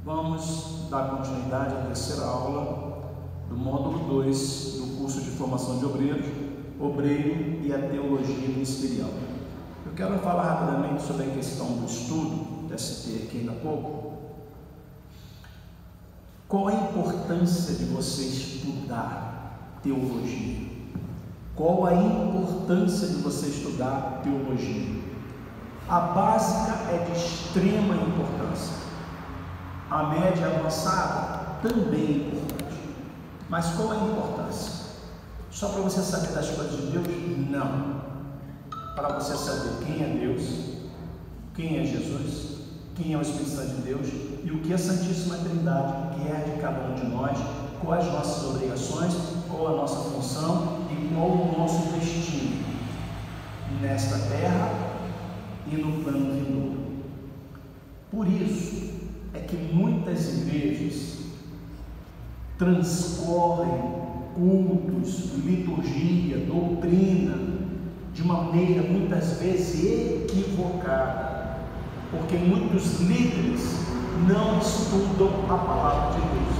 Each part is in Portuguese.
Vamos dar continuidade à terceira aula do módulo 2 do curso de formação de obreiros, obreiro e a teologia ministerial. Eu quero falar rapidamente sobre a questão do estudo, citei aqui ainda há pouco. Qual a importância de você estudar teologia? Qual a importância de você estudar teologia? A básica é de extrema importância. A média avançada também é importante. Mas qual a importância? Só para você saber das coisas de Deus? Não. Para você saber quem é Deus, quem é Jesus, quem é o Espírito Santo de Deus e o que a Santíssima Trindade quer de cada um de nós, quais as nossas obrigações, qual a nossa função e qual o nosso destino nesta terra e no plano vindouro. Por isso é que muitas igrejas transcorrem cultos, liturgia, doutrina de uma maneira muitas vezes equivocada, porque muitos líderes não estudam a palavra de Deus.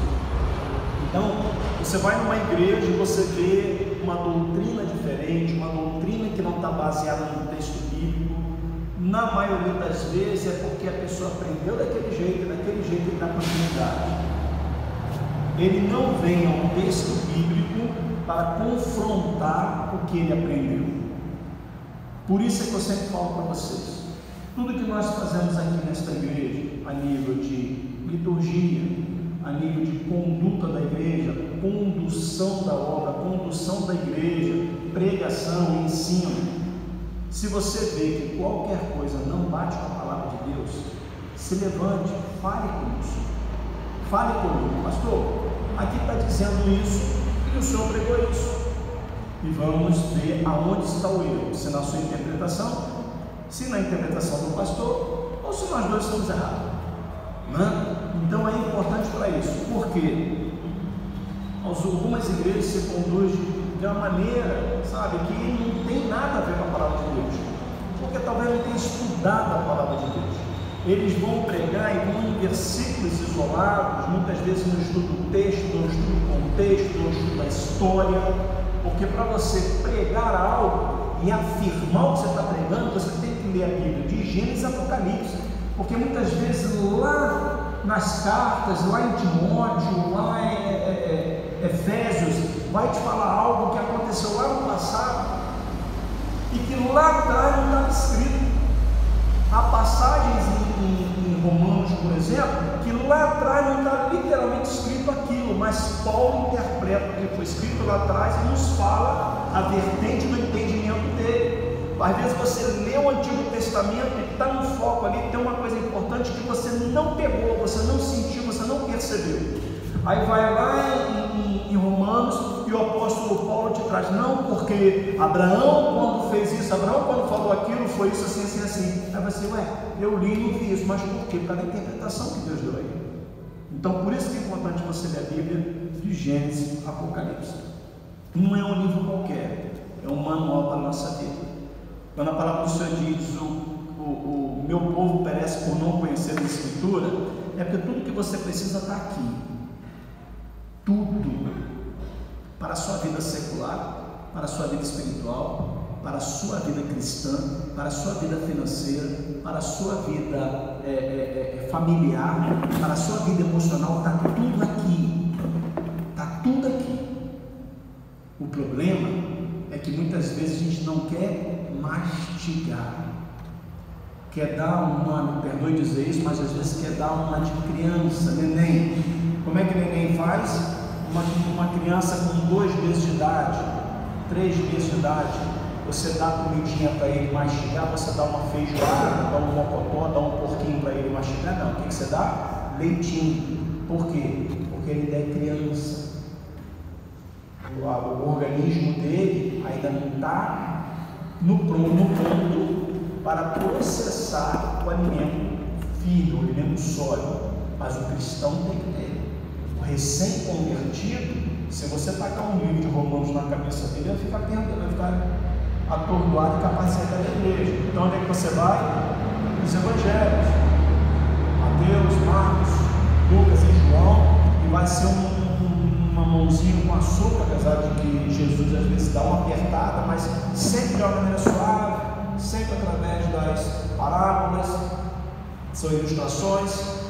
Então, você vai numa igreja e você vê uma doutrina diferente, uma doutrina que não está baseada no texto bíblico. Na maioria das vezes é porque a pessoa aprendeu daquele jeito ele dá continuidade. Ele não vem ao texto bíblico para confrontar o que ele aprendeu. Por isso é que eu sempre falo para vocês, tudo que nós fazemos aqui nesta igreja, a nível de liturgia, a nível de conduta da igreja, condução da obra, condução da igreja, pregação, ensino, se você vê que qualquer coisa não bate com a palavra de Deus, se levante, fale conosco. Fale comigo, pastor, aqui está dizendo isso e o senhor pregou isso. E vamos ver aonde está o erro, se na sua interpretação, se na interpretação do pastor, ou se nós dois estamos errados. Então é importante para isso, porque algumas igrejas se conduzem de uma maneira, sabe, que não tem nada a ver com a palavra de Deus, porque talvez não tenha estudado a palavra de Deus. Eles vão pregar e vão em versículos isolados, muitas vezes não estudam o texto, não estudam o contexto, não estudam a história, porque para você pregar algo e afirmar o que você está pregando, você tem que ler a Bíblia de Gênesis a Apocalipse, porque muitas vezes lá nas cartas, lá em Timóteo, lá em Efésios, vai te falar algo que aconteceu lá no passado e que lá atrás não estava escrito. Há passagens em Romanos, por exemplo, que lá atrás não está literalmente escrito aquilo, mas Paulo interpreta o que foi escrito lá atrás e nos fala a vertente do entendimento dele. Às vezes você lê o Antigo Testamento e está no foco ali, tem uma coisa importante que você não pegou, você não sentiu, você não percebeu. Aí vai lá em Romanos e o apóstolo Paulo te traz, não, porque Abraão quando fez isso, Abraão quando falou aquilo, foi isso assim, assim, assim. Aí você, eu li e não vi isso, mas por quê? Por causa da interpretação que Deus deu aí. Então por isso que é importante você ler a Bíblia de Gênesis a Apocalipse. Não é um livro qualquer, é um manual para a nossa vida. Quando a palavra do Senhor diz, o meu povo perece por não conhecer a Escritura, é porque tudo que você precisa está aqui. Tudo para a sua vida secular, para a sua vida espiritual, para a sua vida cristã, para a sua vida financeira, para a sua vida familiar, para a sua vida emocional, está tudo aqui. Está tudo aqui. O problema é que muitas vezes a gente não quer mastigar, quer dar uma, me perdoe dizer isso, mas às vezes quer dar uma de criança, neném. Como é que neném faz? Uma criança com 2 meses de idade, 3 meses de idade, você dá comidinha para ele mastigar, você dá uma feijoada, dá um mocotó, dá um porquinho para ele mastigar, não, o que você dá? Leitinho. Por quê? Porque ele é criança, o organismo dele ainda não está no ponto para processar o alimento firme, o alimento sólido, mas o cristão tem que ter. O recém-convertido, se você tacar um livro de Romanos na cabeça dele, ele vai ficar atordoado e capaz de sair da igreja. Então onde é que você vai? Os evangelhos, Mateus, Marcos, vai ser uma mãozinha com açúcar, apesar de que Jesus às vezes dá uma apertada, mas sempre de uma maneira suave, sempre através das parábolas, são ilustrações.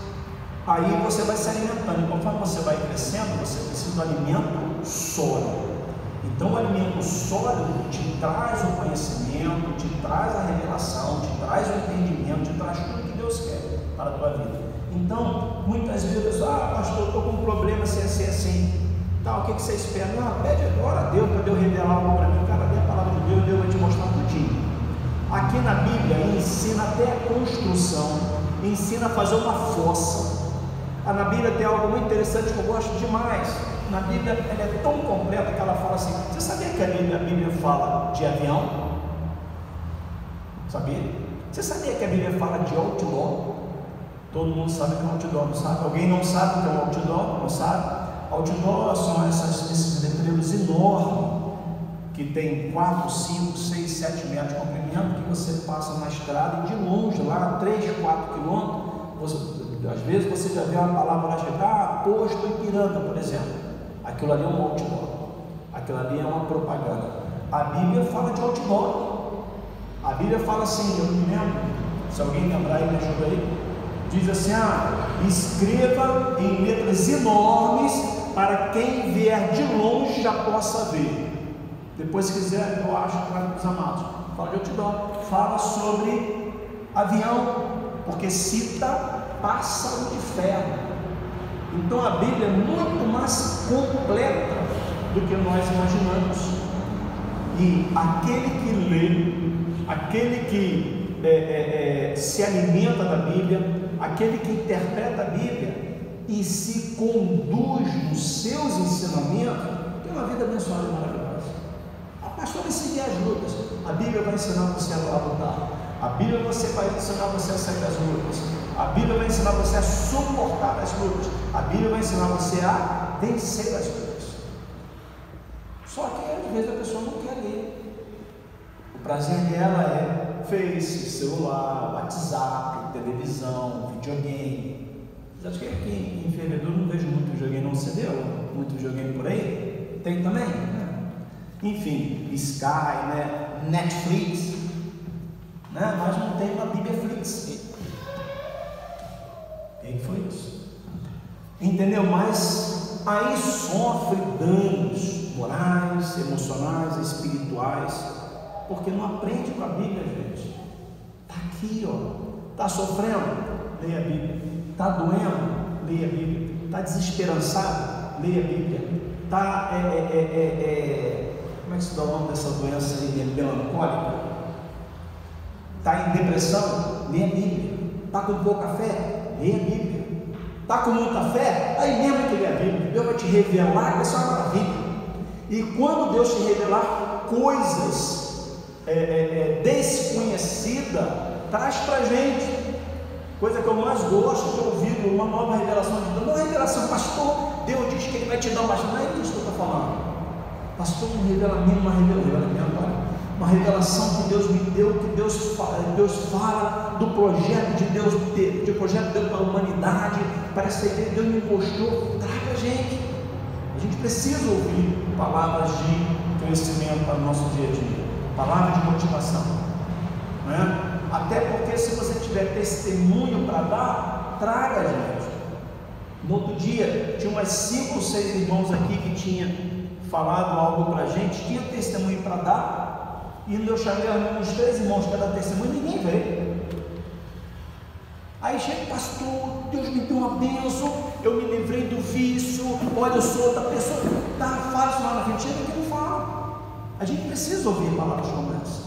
Aí você vai se alimentando, e conforme você vai crescendo, você precisa do alimento sólido. Então o alimento sólido te traz o conhecimento, te traz a revelação, te traz o entendimento, te traz tudo que Deus quer para a tua vida. Então, muitas vezes, pastor, eu estou com um problema assim. Tá, o que você espera? Não, pede agora a Deus para Deus revelar algo para mim. Cara, lê a palavra de Deus, Deus vai te mostrar tudinho. Aqui na Bíblia ensina até a construção, ensina a fazer uma fossa. Na Bíblia tem algo muito interessante que eu gosto demais. Na Bíblia ela é tão completa que ela fala assim: você sabia que a Bíblia fala de avião? Sabia? Você sabia que a Bíblia fala de outdoor? Todo mundo sabe que é um outdoor, não sabe? Alguém não sabe o que é um outdoor? Não sabe? Outdoor são esses letreiros enormes que tem 4, 5, 6, 7 metros de comprimento, que você passa na estrada e de longe, lá 3, 4 quilômetros, às vezes você já vê uma palavra lá escrita, posto Ipiranga, por exemplo. Aquilo ali é um outdoor, aquilo ali é uma propaganda. A Bíblia fala de outdoor. A Bíblia fala assim, eu me lembro, se alguém lembrar aí, me ajuda aí, diz assim: escreva em letras enormes para quem vier de longe já possa ver. Depois, se quiser, eu acho que vai para os amados. Fala de outdoor, fala sobre avião, porque cita pássaro de ferro. Então a Bíblia é muito mais completa do que nós imaginamos. E aquele que lê, aquele que se alimenta da Bíblia, aquele que interpreta a Bíblia e se conduz nos seus ensinamentos, tem uma vida abençoada e maravilhosa. Pastor, vai seguir as lutas. A Bíblia vai ensinar você a lutar. A Bíblia vai ensinar você a sair das lutas. A Bíblia vai ensinar você a suportar as lutas. A Bíblia vai ensinar você a vencer as lutas. Só que às vezes a pessoa não quer ler. O prazer dela é Face, celular, WhatsApp, televisão, videogame. Acho que aqui em Fervedura não vejo muito videogame, não. Você deu muito videogame por aí? Tem também? Enfim, Sky, né? Netflix, né? Mas não tem uma Bíbliaflix. O que foi isso? Entendeu? Mas aí sofre danos morais, emocionais, espirituais, porque não aprende com a Bíblia, gente. Está aqui, ó. Está sofrendo? Leia a Bíblia. Está doendo? Leia a Bíblia. Está desesperançado? Leia a Bíblia. Está como é que se dá o nome dessa doença aí, melancólica? Está em depressão? Leia a Bíblia. Está com pouca fé? Leia a Bíblia. Está com muita fé? Aí mesmo que lê a Bíblia, Deus vai te revelar, vai ser uma maravilha. E quando Deus te revelar coisas desconhecidas, traz para a gente. Coisa que eu mais gosto de ouvir, uma nova revelação de Deus. Não é revelação, pastor, Deus diz que Ele vai te dar uma. Não é isso que eu estou falando. Pastor, não revela a mim, uma revelação que Deus me deu, que Deus fala do projeto de Deus, do projeto de Deus para a humanidade, para essa igreja. Deus me mostrou, traga a gente. A gente precisa ouvir palavras de crescimento para o nosso dia a dia, palavras de motivação, né? Até porque se você tiver testemunho para dar, traga a gente. No outro dia, tinha umas 5 ou 6 irmãos aqui que tinham falado algo para a gente, tinha testemunho para dar, e eu chamei uns 3 irmãos para dar testemunho e ninguém veio. Aí chega, pastor, Deus me deu uma bênção, eu me livrei do vício, olha, eu sou outra pessoa, fala isso lá na frente, chega que não fala. A gente precisa ouvir palavras como essa.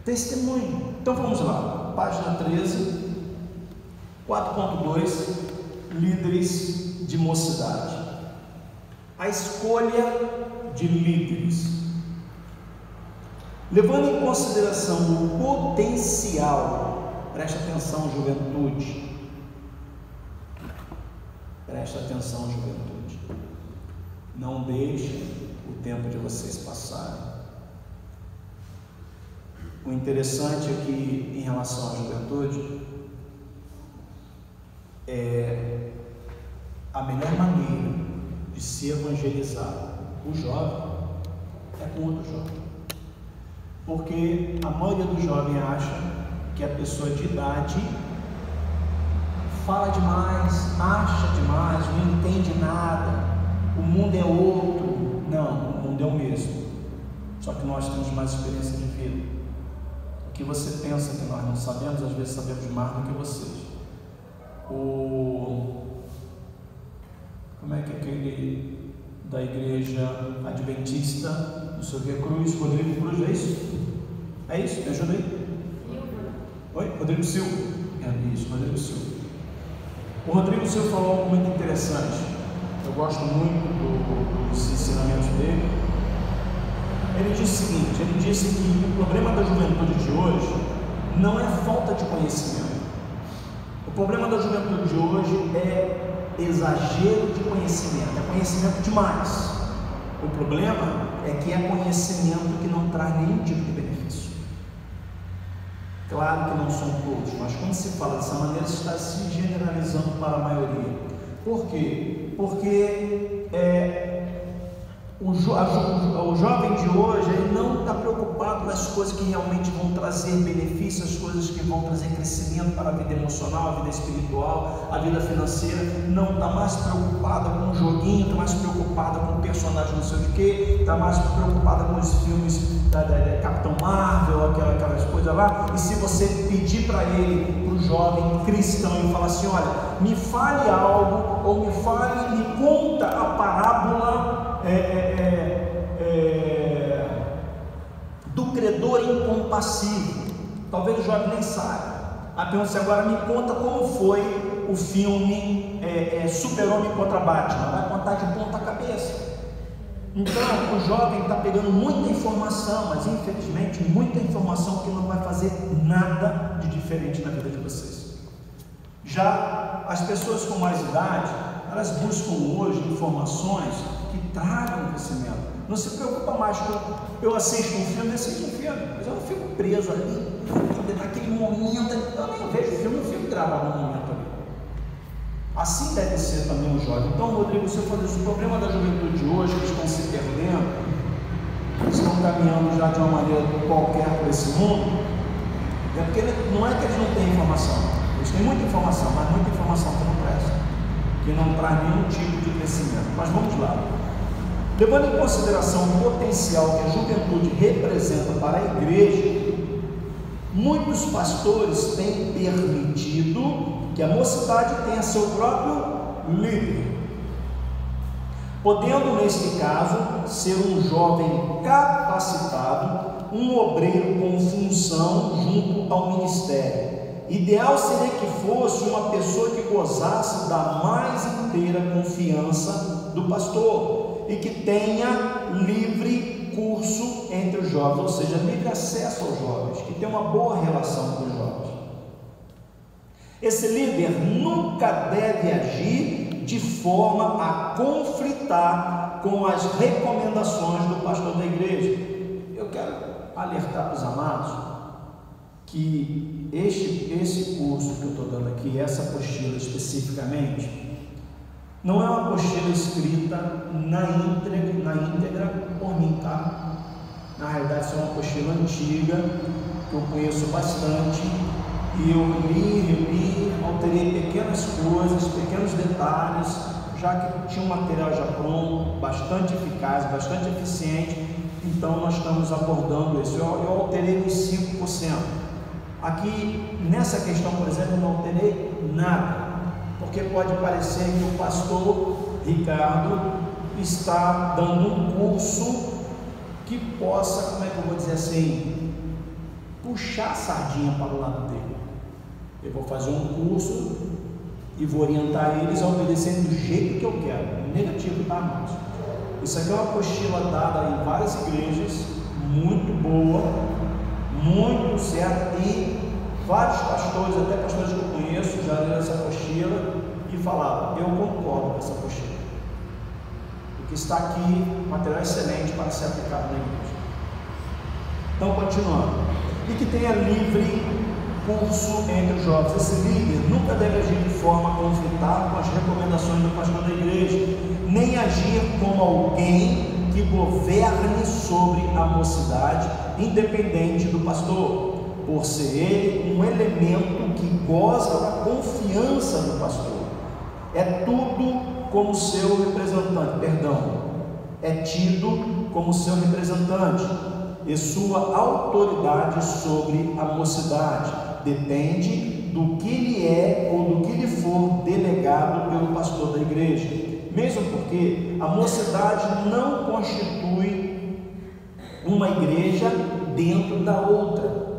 Testemunho. Então vamos lá, página 13, 4.2, líderes de mocidade. A escolha de líderes. Levando em consideração o potencial, presta atenção, juventude. Presta atenção, juventude. Não deixe o tempo de vocês passarem. O interessante aqui em relação à juventude é a melhor maneira de se evangelizar o jovem é com outro jovem. Porque a maioria do jovem acha que a pessoa de idade fala demais, acha demais, não entende nada, o mundo é outro. Não, o mundo é o mesmo, só que nós temos mais experiência de vida. O que você pensa que nós não sabemos, às vezes sabemos mais do que vocês. Como é que é aquele da igreja adventista, não sei o que, Cruz, Rodrigo Cruz, é isso? É isso? Me ajuda aí? Oi? Rodrigo Silva. É isso, Rodrigo Silva. O Rodrigo Silva falou algo muito interessante. Eu gosto muito dos ensinamentos dele. Ele disse o seguinte: ele disse que o problema da juventude de hoje não é falta de conhecimento. O problema da juventude de hoje é exagero de conhecimento, é conhecimento demais. O problema é que é conhecimento que não traz nenhum tipo de benefício. Claro que não são todos, mas quando se fala dessa maneira, se está se generalizando para a maioria. Por quê? Porque o jovem de hoje, ele não está preocupado nas coisas que realmente vão trazer benefícios, as coisas que vão trazer crescimento para a vida emocional, a vida espiritual, a vida financeira. Não está mais preocupado com o joguinho, está mais preocupado com o personagem não sei o que, está mais preocupado com os filmes da Capitão Marvel, aquelas coisas lá. E se você pedir para ele, para o jovem cristão, e falar assim: olha, me fale algo, ou me conta a parábola do credor incompassível, talvez o jovem nem saiba. A pergunta agora: me conta como foi o filme Super-Homem contra Batman. Vai contar de ponta cabeça. Então o jovem está pegando muita informação, mas infelizmente muita informação que não vai fazer nada de diferente na vida de vocês. Já as pessoas com mais idade, elas buscam hoje informações que tragam crescimento. Não se preocupa mais com eu assisto um filme, mas eu não fico preso ali naquele momento. Eu nem vejo o filme, eu fico gravado no momento ali. Assim deve ser também o jovem. Então, Rodrigo, você falou isso: o problema da juventude de hoje, que estão se perdendo, estão caminhando já de uma maneira qualquer por esse mundo, é porque não é que eles não têm informação, eles têm muita informação, mas muita informação que não presta, que não traz nenhum tipo de crescimento. Mas vamos lá. Levando em consideração o potencial que a juventude representa para a igreja, muitos pastores têm permitido que a mocidade tenha seu próprio líder, podendo neste caso ser um jovem capacitado, um obreiro com função junto ao ministério. Ideal seria que fosse uma pessoa que gozasse da mais inteira confiança do pastor e que tenha livre curso entre os jovens, ou seja, livre acesso aos jovens, que tenha uma boa relação com os jovens. Esse líder nunca deve agir de forma a conflitar com as recomendações do pastor da igreja. Eu quero alertar para os amados que esse curso que eu estou dando aqui, essa apostila especificamente, não é uma apostila escrita na íntegra por mim, tá? Na realidade, isso é uma apostila antiga, que eu conheço bastante, e eu li, alterei pequenas coisas, pequenos detalhes, já que tinha um material já pronto, bastante eficaz, bastante eficiente. Então nós estamos abordando isso. Eu alterei uns 5%. Aqui, nessa questão, por exemplo, eu não alterei nada, porque pode parecer que o pastor Ricardo está dando um curso que possa, como é que eu vou dizer assim, puxar a sardinha para o lado dele. Eu vou fazer um curso e vou orientar eles a obedecer do jeito que eu quero. Negativo, tá, irmãos? Isso aqui é uma apostila dada em várias igrejas, muito boa, muito certa, e vários pastores, até pastores que eu conheço, já leram essa apostila e falaram: eu concordo com essa apostila. O que está aqui, material excelente para ser aplicado na igreja. Então, continuando. E que tenha livre curso entre os jovens. Esse líder nunca deve agir de forma a conflitar com as recomendações do pastor da agir como alguém que governe sobre a mocidade, independente do pastor, por ser ele um elemento que goza da confiança do pastor. É tudo como seu representante, é tido como seu representante, e sua autoridade sobre a mocidade depende do que lhe é ou do que lhe for delegado pelo pastor da igreja, mesmo porque a mocidade não constitui uma igreja dentro da outra.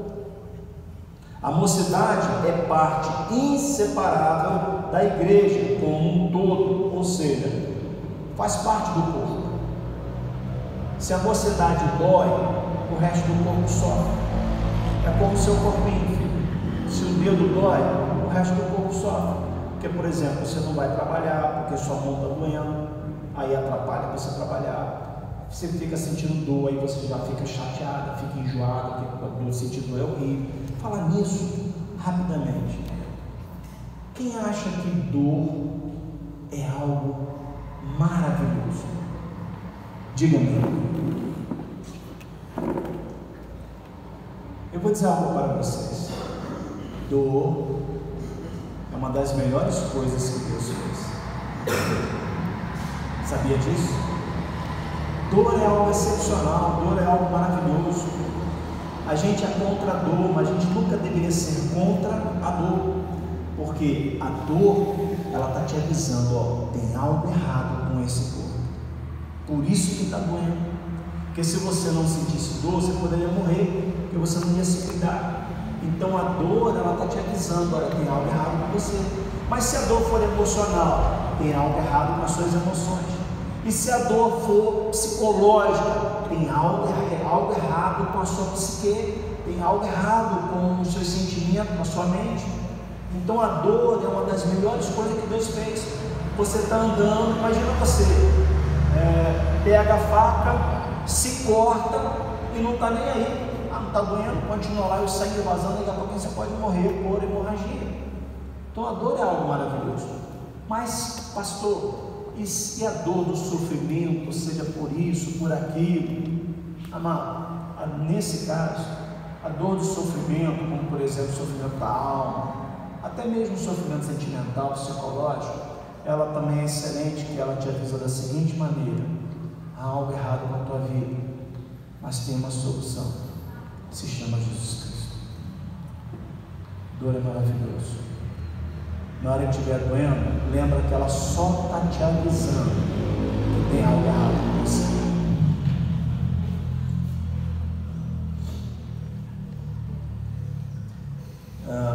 A mocidade é parte inseparável da igreja como um todo, ou seja, faz parte do corpo. Se a mocidade dói, o resto do corpo sofre. É como o seu corpinho, filho. Se o dedo dói, o resto do corpo sofre. Porque, por exemplo, você não vai trabalhar porque sua mão está doendo, aí atrapalha você trabalhar. Você fica sentindo dor, aí você já fica chateada, fica enjoada, fica sentindo dor, é horrível. Falar nisso rapidamente. Quem acha que dor é algo maravilhoso? Diga-me. Eu vou dizer algo para vocês. Dor é uma das melhores coisas que Deus fez. Sabia disso? Dor é algo excepcional, dor é algo maravilhoso. A gente é contra a dor, mas a gente nunca deveria ser contra a dor, porque a dor, ela está te avisando, ó, tem algo errado com esse corpo, por isso que está doendo. Porque se você não sentisse dor, você poderia morrer, porque você não ia se cuidar. Então a dor, ela está te avisando, olha, tem algo errado com você. Mas se a dor for emocional, tem algo errado com as suas emoções. E se a dor for psicológica, tem algo errado com a sua psique, tem algo errado com os seus sentimentos, com a sua mente. Então a dor é uma das melhores coisas que Deus fez. Você está andando, imagina você, pega a faca, se corta e não está nem aí. Não está doendo, continua lá, o sangue vazando, daqui a pouco você pode morrer por hemorragia. Então a dor é algo maravilhoso. Mas, pastor, e se a dor do sofrimento seja por isso, por aquilo? Amado, nesse caso, a dor do sofrimento, como por exemplo o sofrimento da alma, até mesmo o sofrimento sentimental, psicológico, ela também é excelente, que ela te avisa da seguinte maneira: há algo errado na tua vida, mas tem uma solução, se chama Jesus Cristo. Dor é maravilhoso. Na hora que estiver doendo, lembra que ela só está te avisando que tem algo errado com você.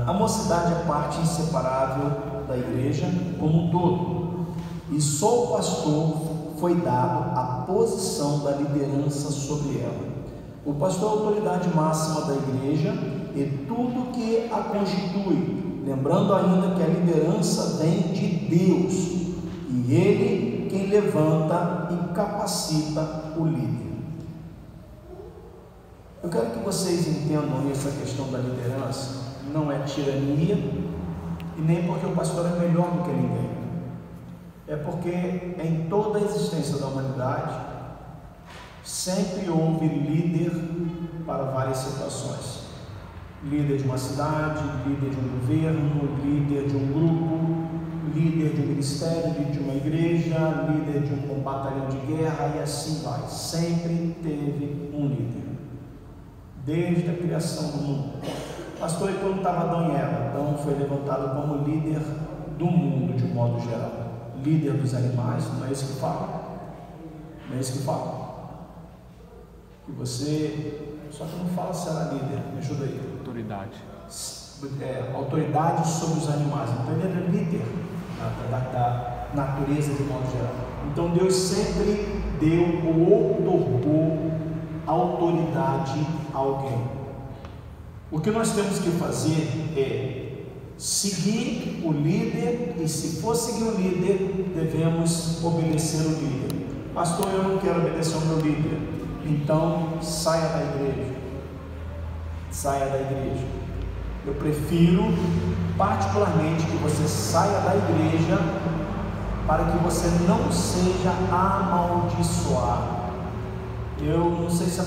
A mocidade é parte inseparável da igreja como um todo, e só o pastor foi dado a posição da liderança sobre ela. O pastor é a autoridade máxima da igreja e tudo que a constitui. Lembrando ainda que a liderança vem de Deus, e Ele quem levanta e capacita o líder. Eu quero que vocês entendam essa questão da liderança. Não é tirania, e nem porque o pastor é melhor do que ninguém. É porque em toda a existência da humanidade sempre houve líder para várias situações. Líder de uma cidade, líder de um governo, líder de um grupo, líder de um ministério, líder de uma igreja, líder de um batalhão de guerra, e assim vai. Sempre teve um líder, desde a criação do mundo. Pastor, e quando estava Adão e Eva? Adão foi levantado como líder do mundo de um modo geral, líder dos animais. Não é isso que fala? Não é isso que fala? Que você, só que não fala se era líder, me ajuda aí. Autoridade. Autoridade sobre os animais. Então ele era líder da natureza de modo geral. Então Deus sempre deu ou otorgou autoridade a alguém. O que nós temos que fazer é seguir o líder, e se for seguir o líder, devemos obedecer o líder. Pastor, eu não quero obedecer ao meu líder, então saia da igreja. Saia da igreja. Eu prefiro particularmente que você saia da igreja para que você não seja amaldiçoado. Eu não sei se a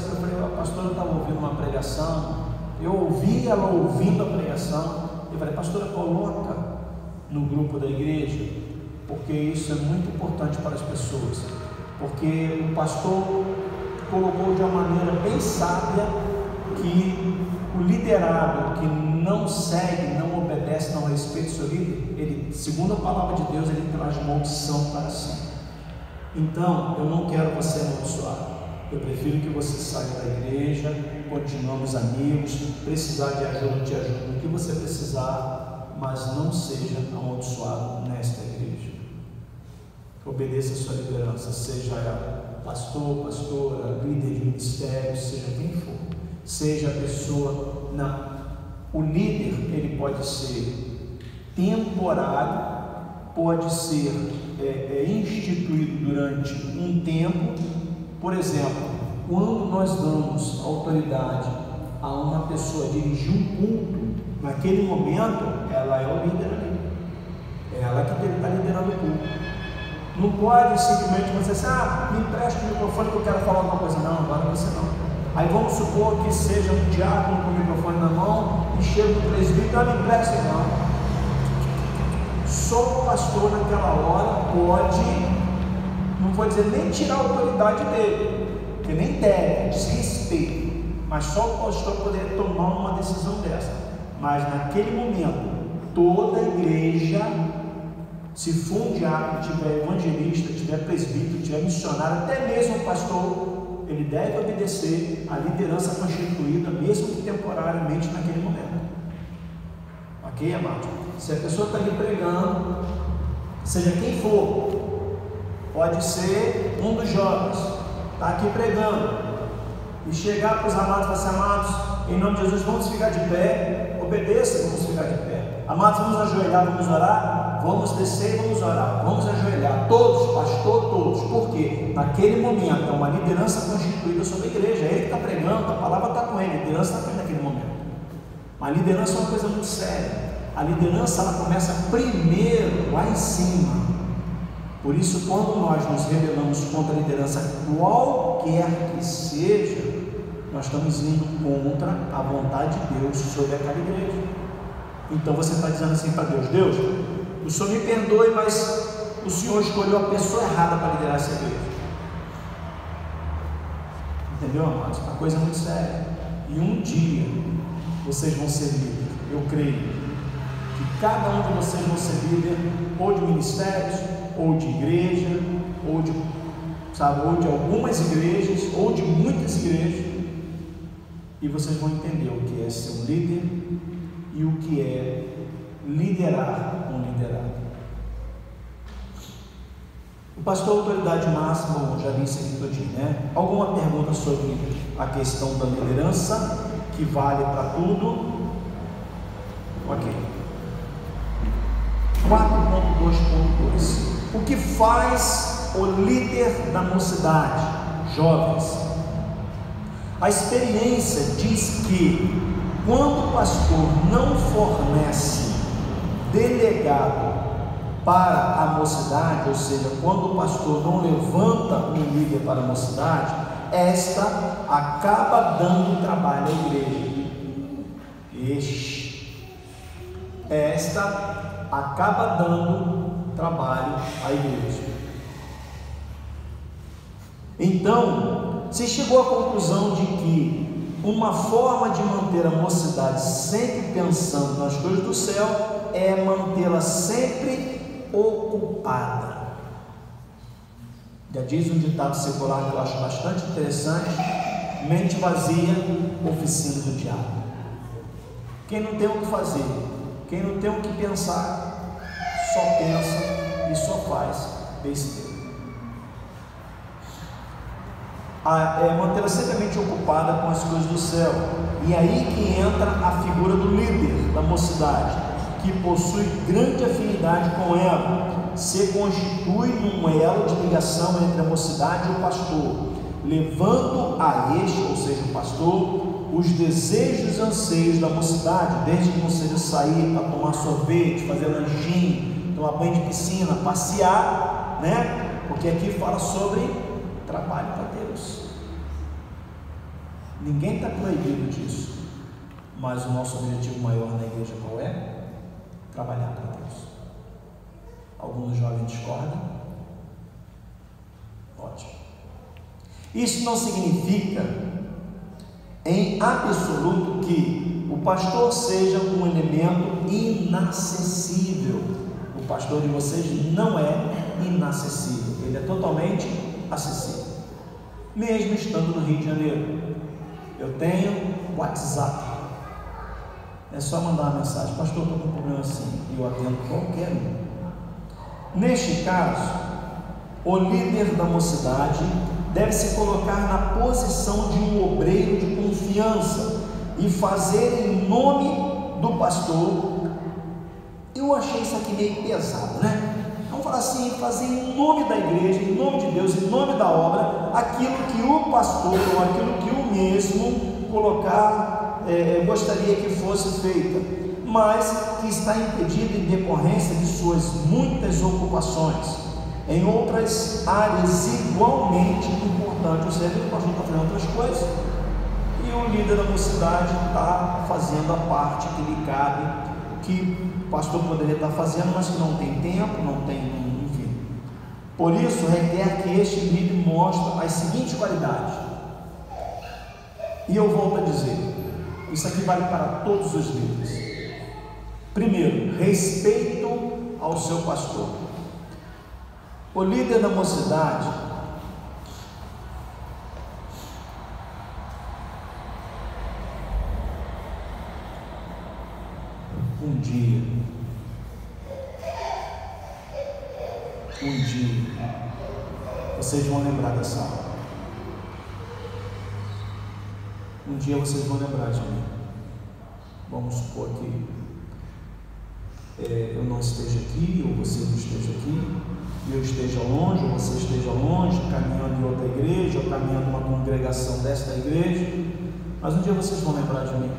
pastora estava ouvindo uma pregação, eu ouvi ela ouvindo a pregação, eu falei, pastora, coloca no grupo da igreja, porque isso é muito importante para as pessoas, porque o pastor colocou de uma maneira bem sábia que o liderado que não segue, não obedece, não respeita o seu líder, ele, segundo a palavra de Deus, ele traz maldição para si. Então, eu não quero você amaldiçoado. Eu prefiro que você saia da igreja, continuamos amigos, precisar de ajuda, eu te ajudo no que você precisar, mas não seja amaldiçoado nesta igreja. Obedeça a sua liderança, seja ela pastor, pastora, líder de ministério, seja quem for, seja a pessoa, o líder, ele pode ser temporário, pode ser instituído durante um tempo. Por exemplo, quando nós damos autoridade a uma pessoa dirigir um culto, naquele momento ela é o líder ali, é ela que está liderando o culto. Não pode simplesmente você dizer assim, me empresta o microfone que eu quero falar alguma coisa. Não, agora você não. Aí vamos supor que seja um diácono com o microfone na mão e chega o presbítero, me empresta. Não. Só o pastor naquela hora pode, não vou dizer nem tirar a autoridade dele, que nem deve, se respeita, mas só o pastor poderia tomar uma decisão dessa. Mas naquele momento, toda a igreja, se for um diácono, tiver evangelista, tiver presbítero, tiver missionário, até mesmo o pastor, ele deve obedecer à liderança constituída, mesmo que temporariamente naquele momento. Ok, amado? Se a pessoa está ali pregando, seja quem for, pode ser um dos jovens, está aqui pregando, e chegar para os amados e falar assim, amados, em nome de Jesus, vamos ficar de pé, obedeça, vamos ficar de pé. Amados, vamos ajoelhar, vamos orar, vamos descer e vamos orar, vamos ajoelhar, todos, pastor, todos. Por quê? Naquele momento, é uma liderança constituída sobre a igreja, é ele que está pregando, a palavra está com ele, a liderança está com ele naquele momento. Mas a liderança é uma coisa muito séria, a liderança ela começa primeiro lá em cima. Por isso, quando nós nos rebelamos contra a liderança, qualquer que seja, nós estamos indo contra a vontade de Deus sobre aquela igreja. Então você está dizendo assim para Deus, Deus, o Senhor me perdoe, mas o Senhor escolheu a pessoa errada para liderar essa igreja. Entendeu, amados? Uma coisa muito séria. E um dia vocês vão ser líderes. Eu creio que cada um de vocês vão ser líder, ou de ministérios, ou de igreja, ou de algumas igrejas, ou de muitas igrejas, e vocês vão entender o que é ser um líder e o que é liderar um liderado. O pastor autoridade máxima, bom, já vi isso aqui todinho, né? Alguma pergunta sobre a questão da liderança, que vale para tudo? Ok. 4.2.2. O que faz o líder da mocidade? Jovens. A experiência diz que quando o pastor não fornece delegado para a mocidade, ou seja, quando o pastor não levanta um líder para a mocidade, esta acaba dando trabalho à igreja. Esta acaba dando trabalho à igreja. Então, se chegou à conclusão de que uma forma de manter a mocidade sempre pensando nas coisas do céu é mantê-la sempre ocupada. Já diz um ditado secular que eu acho bastante interessante: mente vazia, oficina do diabo. Quem não tem o que fazer, quem não tem o que pensar, só pensa e só faz besteira. Manter-la sempre a mente ocupada com as coisas do céu. E aí que entra a figura do líder da mocidade, que possui grande afinidade com ela, se constitui num elo de ligação entre a mocidade e o pastor, levando a este, ou seja, o pastor, os desejos e anseios da mocidade, desde que não seja sair para tomar sorvete, fazer lanchinho, tomar banho de piscina, passear, né? Porque aqui fala sobre trabalho para Deus. Ninguém está proibido disso, mas o nosso objetivo maior na igreja qual é? Trabalhar para Deus. Alguns jovens discordam? Ótimo. Isso não significa em absoluto que o pastor seja um elemento inacessível. O pastor de vocês não é inacessível, ele é totalmente acessível. Mesmo estando no Rio de Janeiro, eu tenho WhatsApp. É só mandar uma mensagem: pastor, estou com um problema assim, e eu atendo qualquer um. Neste caso, o líder da mocidade deve se colocar na posição de um obreiro de confiança e fazer em nome do pastor. Eu achei isso aqui meio pesado, né? Vamos falar assim: fazer em nome da igreja, em nome de Deus, em nome da obra, aquilo que o pastor, ou aquilo que o mesmo colocar, gostaria que fosse feita, mas que está impedido em decorrência de suas muitas ocupações em outras áreas igualmente importantes. Ou seja, o pastor está fazendo outras coisas e o líder da mocidade está fazendo a parte que lhe cabe, que o pastor poderia estar fazendo, mas que não tem tempo, não tem, enfim. Por isso requer que este líder mostre as seguintes qualidades. E eu volto a dizer, isso aqui vale para todos os líderes. Primeiro, respeito ao seu pastor. O líder da mocidade um dia vocês vão lembrar dessa aula. Um dia vocês vão lembrar de mim. Vamos supor que eu não esteja aqui, ou você não esteja aqui, e eu esteja longe, ou você esteja longe, caminhando em outra igreja, ou caminhando em uma congregação desta igreja, mas um dia vocês vão lembrar de mim,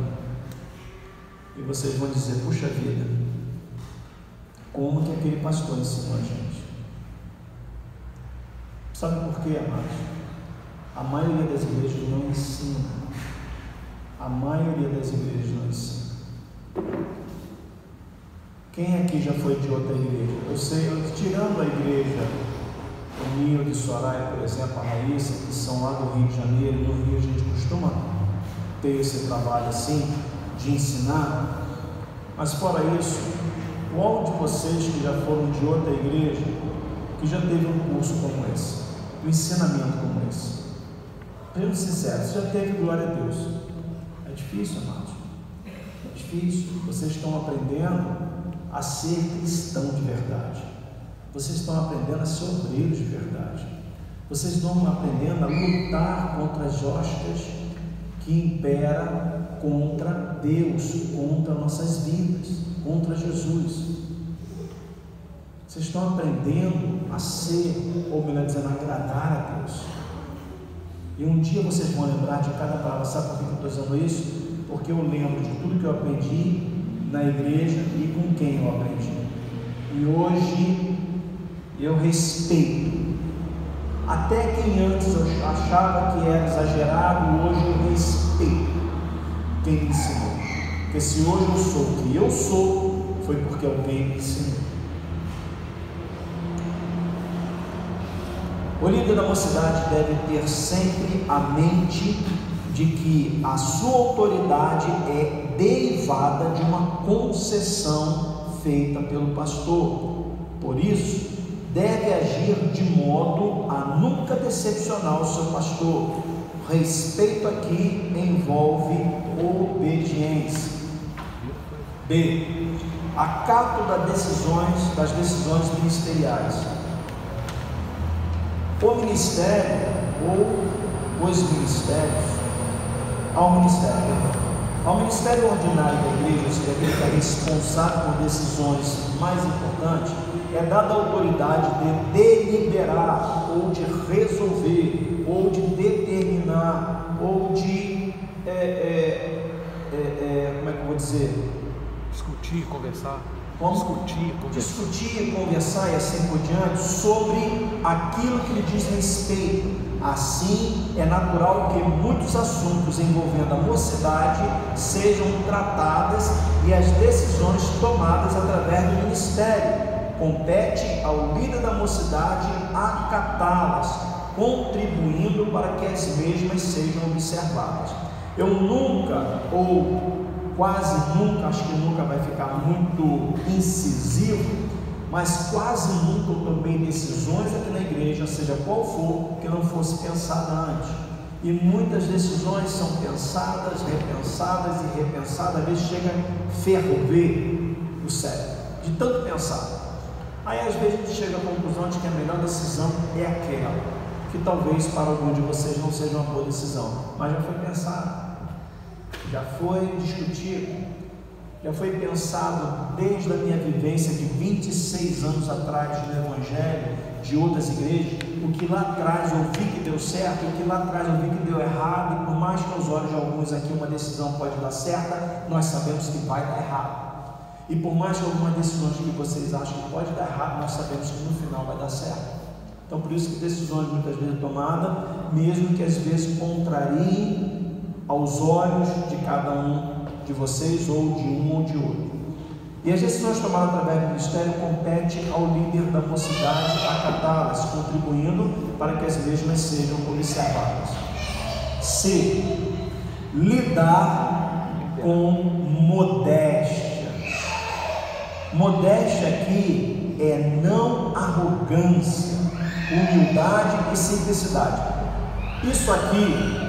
e vocês vão dizer: puxa vida, como que aquele pastor ensinou a gente? Sabe por quê, amados? A maioria das igrejas não ensina. A maioria das igrejas não ensina. Quem aqui já foi de outra igreja? Eu sei, tirando a igreja, o Nil de Soraya, por exemplo, a Raíssa, que são lá do Rio de Janeiro. No Rio a gente costuma ter esse trabalho assim, de ensinar. Mas fora isso, qual de vocês que já foram de outra igreja, que já teve um curso como esse, um ensinamento como esse? Sejam sinceros, você já teve, glória a Deus. É difícil, amados. É difícil. Vocês estão aprendendo a ser cristão de verdade. Vocês estão aprendendo a ser obreiros de verdade. Vocês estão aprendendo a lutar contra as hostas que imperam contra Deus, contra nossas vidas, contra Jesus. Vocês estão aprendendo a ser, ou melhor dizendo, a agradar a Deus. E um dia vocês vão lembrar de cada palavra. Sabe por que eu estou dizendo isso? Porque eu lembro de tudo que eu aprendi na igreja e com quem eu aprendi. E hoje eu respeito. Até quem antes eu achava que era exagerado, hoje eu respeito quem me ensinou. Porque se hoje eu sou o que eu sou, foi porque alguém me ensinou. O líder da mocidade deve ter sempre a mente de que a sua autoridade é derivada de uma concessão feita pelo pastor. Por isso, deve agir de modo a nunca decepcionar o seu pastor. Respeito aqui envolve obediência. B. Acato das decisões ministeriais. O ministério ou os ministérios, ao ministério ordinário da igreja, ou seja, aquele que é responsável por decisões mais importantes, é dada a autoridade de deliberar, ou de resolver, ou de determinar, ou de, como é que eu vou dizer? Discutir, conversar. discutir, conversar e assim por diante sobre aquilo que lhe diz respeito. Assim, é natural que muitos assuntos envolvendo a mocidade sejam tratadas e as decisões tomadas através do ministério. Compete ao líder da mocidade acatá-las, contribuindo para que as mesmas sejam observadas. Eu nunca, ou quase nunca, acho que nunca vai ficar muito incisivo, mas quase nunca eu tomei decisões aqui na igreja, seja qual for, que não fosse pensada antes. E muitas decisões são pensadas, repensadas e repensadas, às vezes chega a ferver o cérebro, de tanto pensar. Aí às vezes a gente chega à conclusão de que a melhor decisão é aquela, que talvez para algum de vocês não seja uma boa decisão, mas já foi pensado, já foi discutido, já foi pensado desde a minha vivência de 26 anos atrás no Evangelho, de outras igrejas, o que lá atrás eu vi que deu certo, o que lá atrás eu vi que deu errado, e por mais que aos olhos de alguns aqui uma decisão pode dar certa, nós sabemos que vai dar errado. E por mais que algumas decisões que vocês acham que pode dar errado, nós sabemos que no final vai dar certo. Então por isso que decisões muitas vezes tomadas, mesmo que às vezes contrariem aos olhos de cada um de vocês, ou de um ou de outro. E as decisões tomadas através do ministério compete ao líder da mocidade acatá-las, contribuindo para que as mesmas sejam observadas. C. Lidar com modéstia. Modéstia aqui é não arrogância, humildade e simplicidade. Isso aqui,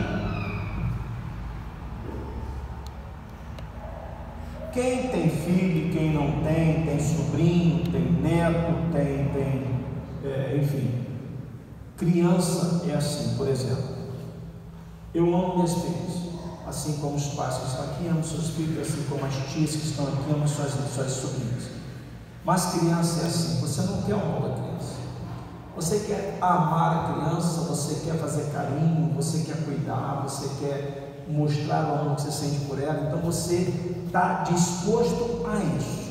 quem tem filho, quem não tem, tem sobrinho, tem neto, enfim, criança é assim. Por exemplo, eu amo meus filhos, assim como os pais que estão aqui amam seus filhos, assim como as tias que estão aqui amam suas sobrinhas. Mas criança é assim, você não quer o mal da criança, você quer amar a criança, você quer fazer carinho, você quer cuidar, você quer mostrar o amor que você sente por ela, então você está disposto a isso,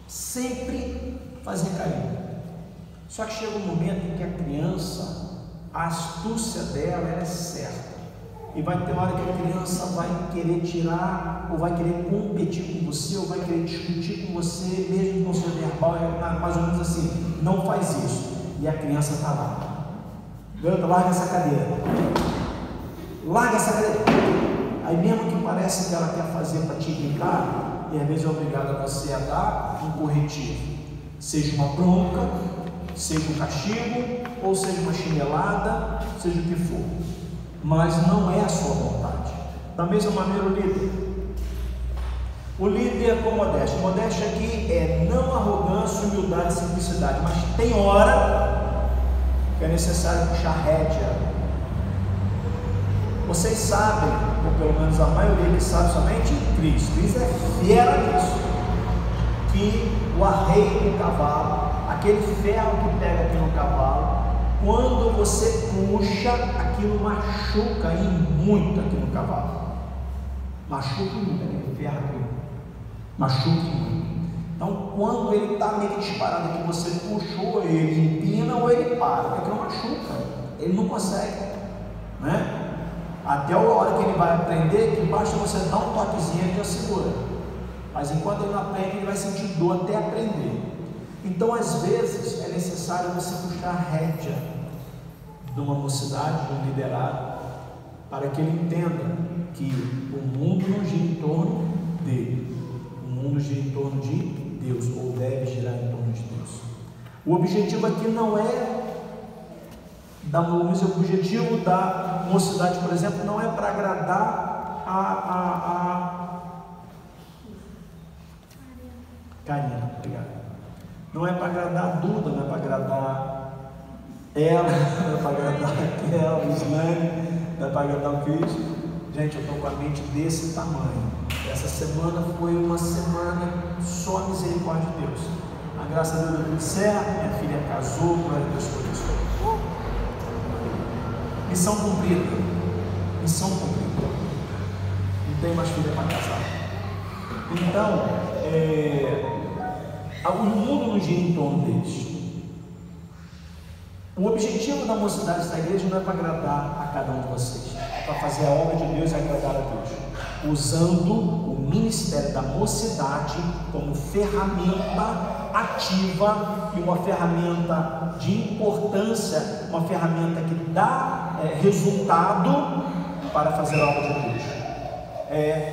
sempre fazer carinho. Só que chega um momento em que a criança, a astúcia dela é certa, e vai ter hora que a criança vai querer tirar, ou vai querer competir com você, ou vai querer discutir com você, mesmo com seu verbal, mais ou menos assim, não faz isso, e a criança está lá, larga essa cadeira, aí mesmo que parece que ela quer fazer para te irritar, e às vezes é obrigada você a dar um corretivo, seja uma bronca, seja um castigo, ou seja uma chinelada, seja o que for, mas não é a sua vontade. Da mesma maneira o líder com modéstia. Modéstia aqui é não arrogância, humildade e simplicidade, mas tem hora que é necessário puxar rédea. Vocês sabem, ou pelo menos a maioria que sabe, somente Cris é fiera nisso, que o arreio do cavalo, aquele ferro que pega aqui no cavalo, quando você puxa, aquilo machuca muito aqui no cavalo, machuca muito, aquele ferro aqui, machuca muito. Então quando ele está meio disparado, que você puxou, ele empina ou ele para, porque aquilo machuca, ele não consegue, né? Até a hora que ele vai aprender, que basta você dar um toquezinho, ele já segura, mas enquanto ele não aprende, ele vai sentir dor até aprender. Então às vezes é necessário você puxar a rédea de uma mocidade, de um liderado, para que ele entenda que o mundo não gira em torno dele, o mundo gira em torno de Deus, ou deve girar em torno de Deus. O objetivo aqui não é o objetivo da mocidade, por exemplo, não é para agradar a Karina, obrigado. Não é para agradar a Duda, não é para agradar ela, não é para agradar aquela, o Islane, não é para agradar o Cristo. Gente, eu estou com a mente desse tamanho. Essa semana foi uma semana só a misericórdia de Deus. A graça de Deus deu tudo certo, minha filha casou, glória a Deus por isso. Missão cumprida. Missão cumprida. Não tem mais filha para casar. Então, O mundo não gira em torno deles. O objetivo da mocidade da igreja não é para agradar a cada um de vocês, é para fazer a obra de Deus e agradar a Deus, usando o ministério da mocidade como ferramenta ativa e uma ferramenta de importância, uma ferramenta que dá resultado para fazer a obra de Deus.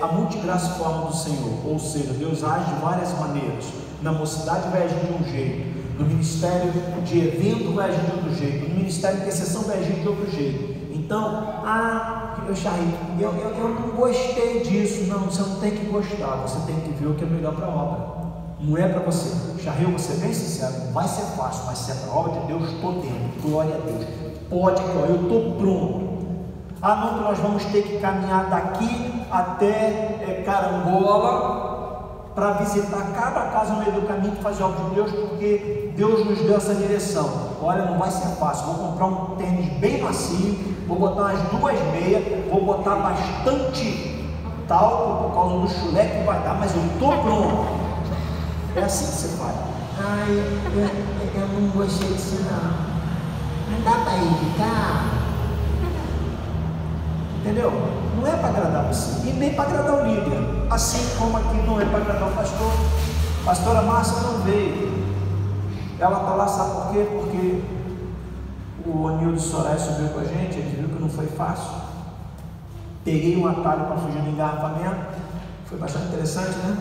A multigraciforme do Senhor, ou seja, Deus age de várias maneiras. Na mocidade vai agir de um jeito, no ministério de evento vai agir de outro jeito, no ministério de intercessão vai agir de outro jeito. Então, eu não gostei disso. Não, você não tem que gostar, você tem que ver o que é melhor para a obra. Não é para você. Charril, você é bem sincero, não vai ser fácil, mas se é para a obra de Deus, estou dentro, glória a Deus. Pode, eu estou pronto. Não, que nós vamos ter que caminhar daqui até Carangola para visitar cada casa no meio do caminho e fazer a obra de Deus, porque Deus nos deu essa direção. Olha, não vai ser fácil. Vou comprar um tênis bem macio, vou botar umas 2 meias, vou botar bastante talco por causa do chulé que vai dar, mas eu estou pronto. É assim que você faz. Eu não gostei disso não. Não dá para ir de carro. Entendeu? Não é para agradar você e nem para agradar o líder, assim como aqui não é para agradar o pastor. A pastora Márcia não veio, ela está lá, sabe por quê? Porque o Anildo Soares subiu com a gente, ele viu que não foi fácil. Peguei um atalho para fugir do engarrafamento, foi bastante interessante, né?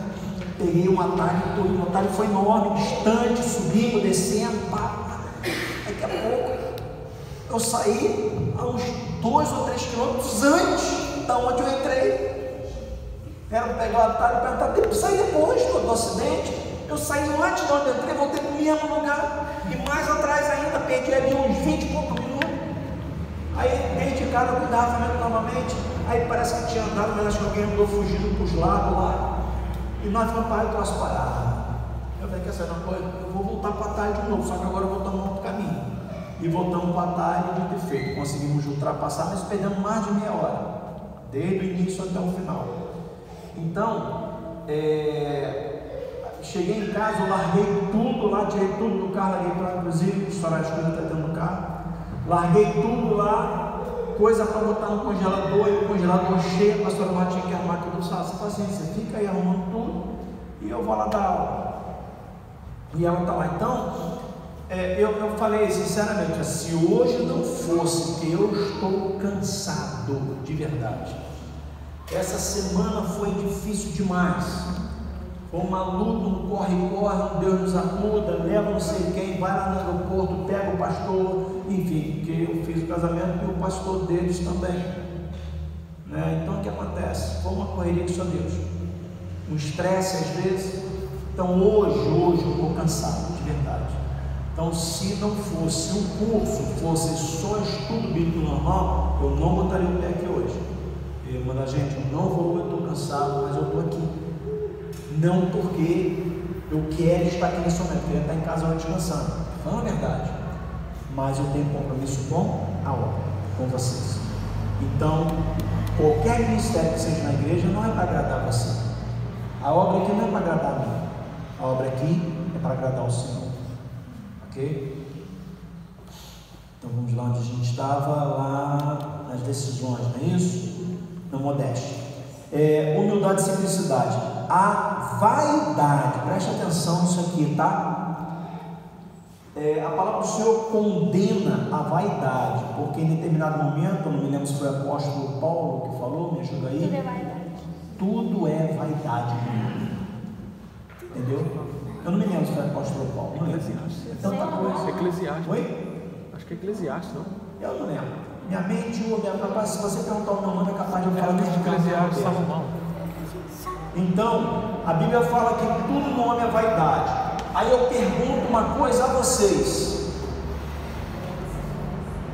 Peguei um atalho, o atalho foi enorme, distante, subindo, descendo, daqui a pouco eu saí a uns 2 ou 3 quilômetros antes da onde eu entrei. Quero pegar o atalho e perguntar, tem que sair depois do acidente. Eu saí antes de onde eu entrei, voltei para o mesmo lugar, e mais atrás ainda, perdi ali uns 20 e poucos minutos. Aí dei de cara com o engarrafamento novamente, aí parece que tinha andado, mas acho que alguém andou fugindo para os lados lá, e nós vamos para o troço parar. Eu falei, quer saber uma coisa? Eu vou voltar para o atalho de novo, só que agora eu vou tomar outro caminho. E voltamos para a atalho de defeito. Conseguimos ultrapassar, mas perdemos mais de meia hora, desde o início até o final. Então, cheguei em casa, eu larguei tudo lá, tirei tudo do carro, larguei para, inclusive, estourar as coisas está dentro do carro, larguei tudo lá, coisa para botar no congelador, e o congelador cheio, a pastora Marta tinha que arrumar tudo, sabe? Paciência, fica aí arrumando tudo, e eu vou lá dar aula. E ela está lá. Então, eu falei sinceramente, se hoje não fosse que eu estou cansado de verdade, essa semana foi difícil demais, foi uma luta, um corre-corre, Deus nos acuda, leva não sei quem, vai lá no aeroporto, pega o pastor, enfim, porque eu fiz o casamento e o pastor deles também, né? Então o que acontece? Foi uma correria que só Deus, um estresse às vezes. Então hoje eu estou cansado de verdade. Então, se não fosse um curso, fosse só estudo bíblico normal, eu não botaria o pé aqui hoje. Eu mando a gente, eu não vou, eu estou cansado, mas eu estou aqui. Não porque eu quero estar aqui nesse momento, eu queria estar em casa hoje descansando. Falando a verdade. Mas eu tenho compromisso com a obra, com vocês. Então, qualquer ministério que seja na igreja não é para agradar você. A obra aqui não é para agradar a mim. A obra aqui é para agradar o Senhor. Ok? Então vamos lá onde a gente estava, lá nas decisões, não é isso? Na modéstia. Humildade e simplicidade. A vaidade, preste atenção nisso aqui, tá? A palavra do Senhor condena a vaidade, porque em determinado momento, eu não me lembro se foi o apóstolo Paulo que falou, me ajuda aí. Tudo é vaidade. Tudo é vaidade. Entendeu? Eu não me lembro se foi o apóstolo Paulo, não lembro. Tanta coisa. Eclesiastes. Oi? Acho que é Eclesiastes, não? Eu não lembro. Minha mente, capaz, se você perguntar o meu nome, é capaz de eu falar de Eclesiastes, Salomão. Então, a Bíblia fala que tudo no homem é vaidade. Aí eu pergunto uma coisa a vocês: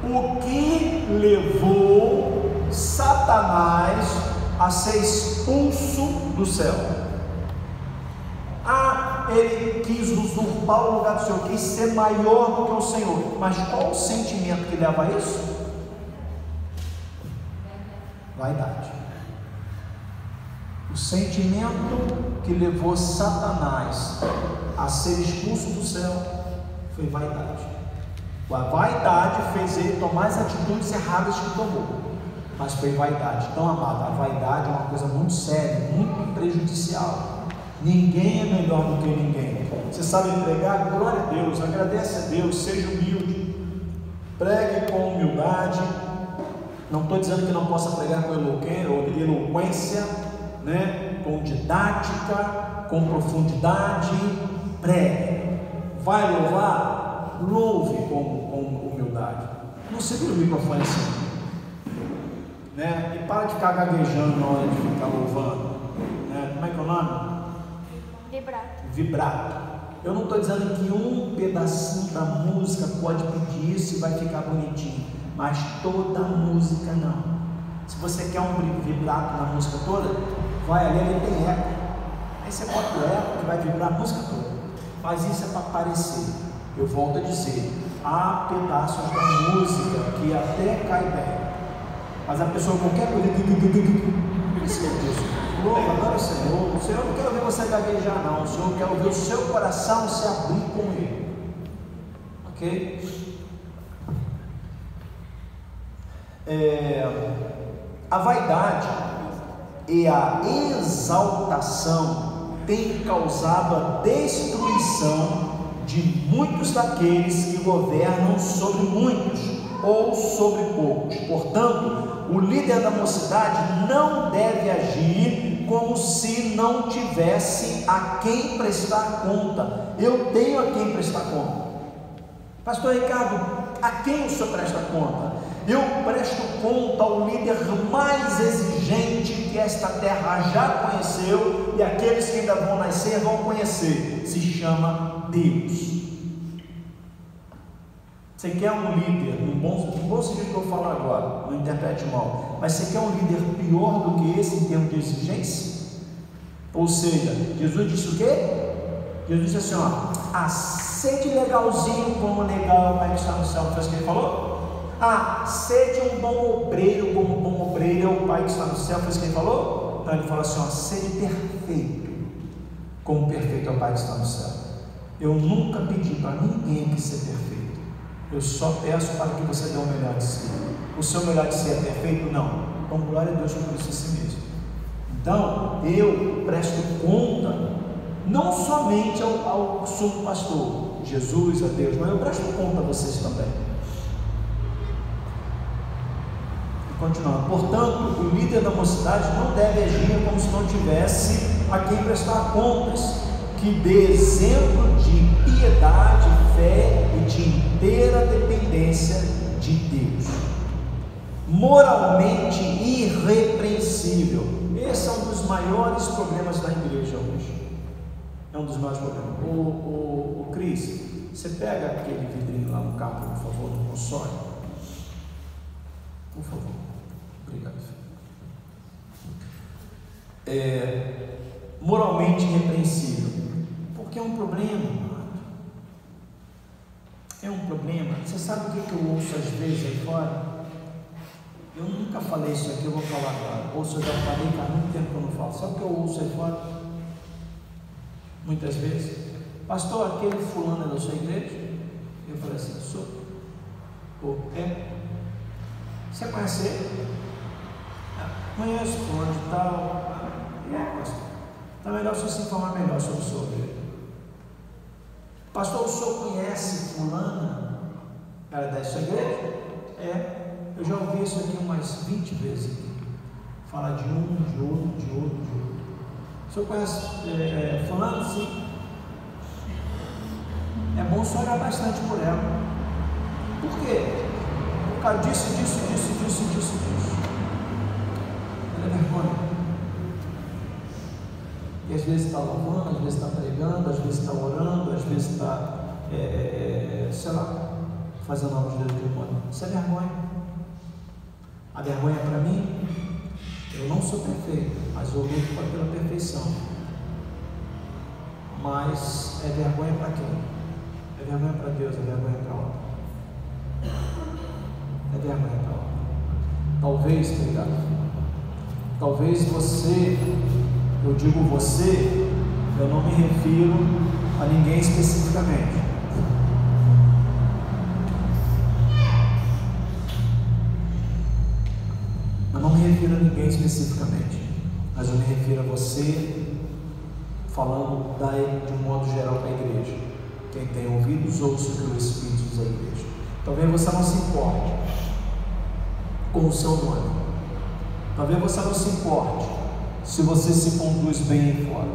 o que levou Satanás a ser expulso do céu? Ele quis usurpar o lugar do Senhor, quis ser maior do que o Senhor. Mas qual o sentimento que leva a isso? Vaidade. O sentimento que levou Satanás a ser expulso do céu foi vaidade. A vaidade fez ele tomar as atitudes erradas que tomou, mas foi vaidade. Então, amado, a vaidade é uma coisa muito séria, muito prejudicial. Ninguém é melhor do que ninguém. Você sabe pregar? Glória a Deus, agradece a Deus, seja humilde, pregue com humildade. Não estou dizendo que não possa pregar com eloquência, né? Com didática, com profundidade. Pregue. Vai louvar? Louve com humildade. Não segura o microfone assim, né? E para de ficar gaguejando na hora de ficar louvando, né? Como é que é o nome? Vibrato. Eu não estou dizendo que um pedacinho da música pode pedir isso e vai ficar bonitinho, mas toda a música não. Se você quer um vibrato na música toda, vai ali, ele tem eco. Aí você bota o eco que vai vibrar a música toda. Mas isso é para parecer. Eu volto a dizer, há pedaços da música que até cai bem, mas a pessoa qualquer coisa precisa disso. Louva, adora o Senhor. O Senhor não quer ouvir você gaguejar, não. O Senhor quer ouvir o seu coração se abrir com Ele. Ok? A vaidade e a exaltação têm causado a destruição de muitos daqueles que governam sobre muitos ou sobre poucos. Portanto, o líder da mocidade não deve agir como se não tivesse a quem prestar conta. Eu tenho a quem prestar conta. Pastor Ricardo, a quem o senhor presta conta? Eu presto conta ao líder mais exigente que esta terra já conheceu, e aqueles que ainda vão nascer vão conhecer. Se chama Deus. Você quer um líder, um bom sentido que eu falo agora, não interprete mal, mas você quer um líder pior do que esse em termos de exigência? Ou seja, Jesus disse o quê? Jesus disse assim, ó, sede legalzinho como legal é o Pai que está no céu. Não foi isso que ele falou? Sede um bom obreiro como bom obreiro é o Pai que está no céu. Foi isso que ele falou? Então ele fala assim, ó, sede perfeito como perfeito é o Pai que está no céu. Eu nunca pedi para ninguém que ser perfeito. Eu só peço para que você dê o melhor de si. O seu melhor de si é perfeito? Não. Então, glória a Deus por isso em si mesmo. Então, eu presto conta, não somente ao sumo pastor, Jesus, a Deus, mas eu presto conta a vocês também. E continuando. Portanto, o líder da mocidade não deve agir como se não tivesse a quem prestar contas, que dê exemplo de piedade, fé e de inteira dependência de Deus, moralmente irrepreensível. Esse é um dos maiores problemas da igreja hoje. É um dos maiores problemas. O Cris, você pega aquele vidrinho lá no carro, por favor, no console. Por favor. Obrigado. Moralmente irrepreensível. Porque é um problema. É um problema. Você sabe o que eu ouço às vezes aí fora? Eu nunca falei isso aqui, eu vou falar agora. Ouço, eu já falei, há muito tempo que eu não falo. Sabe o que eu ouço aí fora? Muitas vezes. Pastor, aquele fulano é da sua igreja? Eu falei assim, sou. Você conhece ele? Conheço fulano de tal. Pastor. Então é melhor você se informar melhor sobre o seu igreja. Pastor, o senhor conhece fulana? Ela é da sua igreja? Eu já ouvi isso aqui umas 20 vezes aqui. Fala de um, de outro. O senhor conhece fulano? Sim. É bom só olhar bastante por ela. Por quê? Por causa disso. Ela é vergonha. E às vezes está louvando, às vezes está pregando, às vezes está orando, às vezes está, sei lá, fazendo algo de Deus do mundo. Isso é vergonha. A vergonha para mim, eu não sou perfeito, mas eu luto pela perfeição. Mas é vergonha para quem? É vergonha para Deus, é vergonha para outra. É vergonha para outra. Talvez você Eu digo você, eu não me refiro a ninguém especificamente. Eu não me refiro a ninguém especificamente, mas eu me refiro a você, falando de um modo geral para a igreja. Quem tem ouvidos, ouça o que o Espírito diz à igreja. Talvez você não se importe com o seu nome. Talvez você não se importe se você se conduz bem aí fora.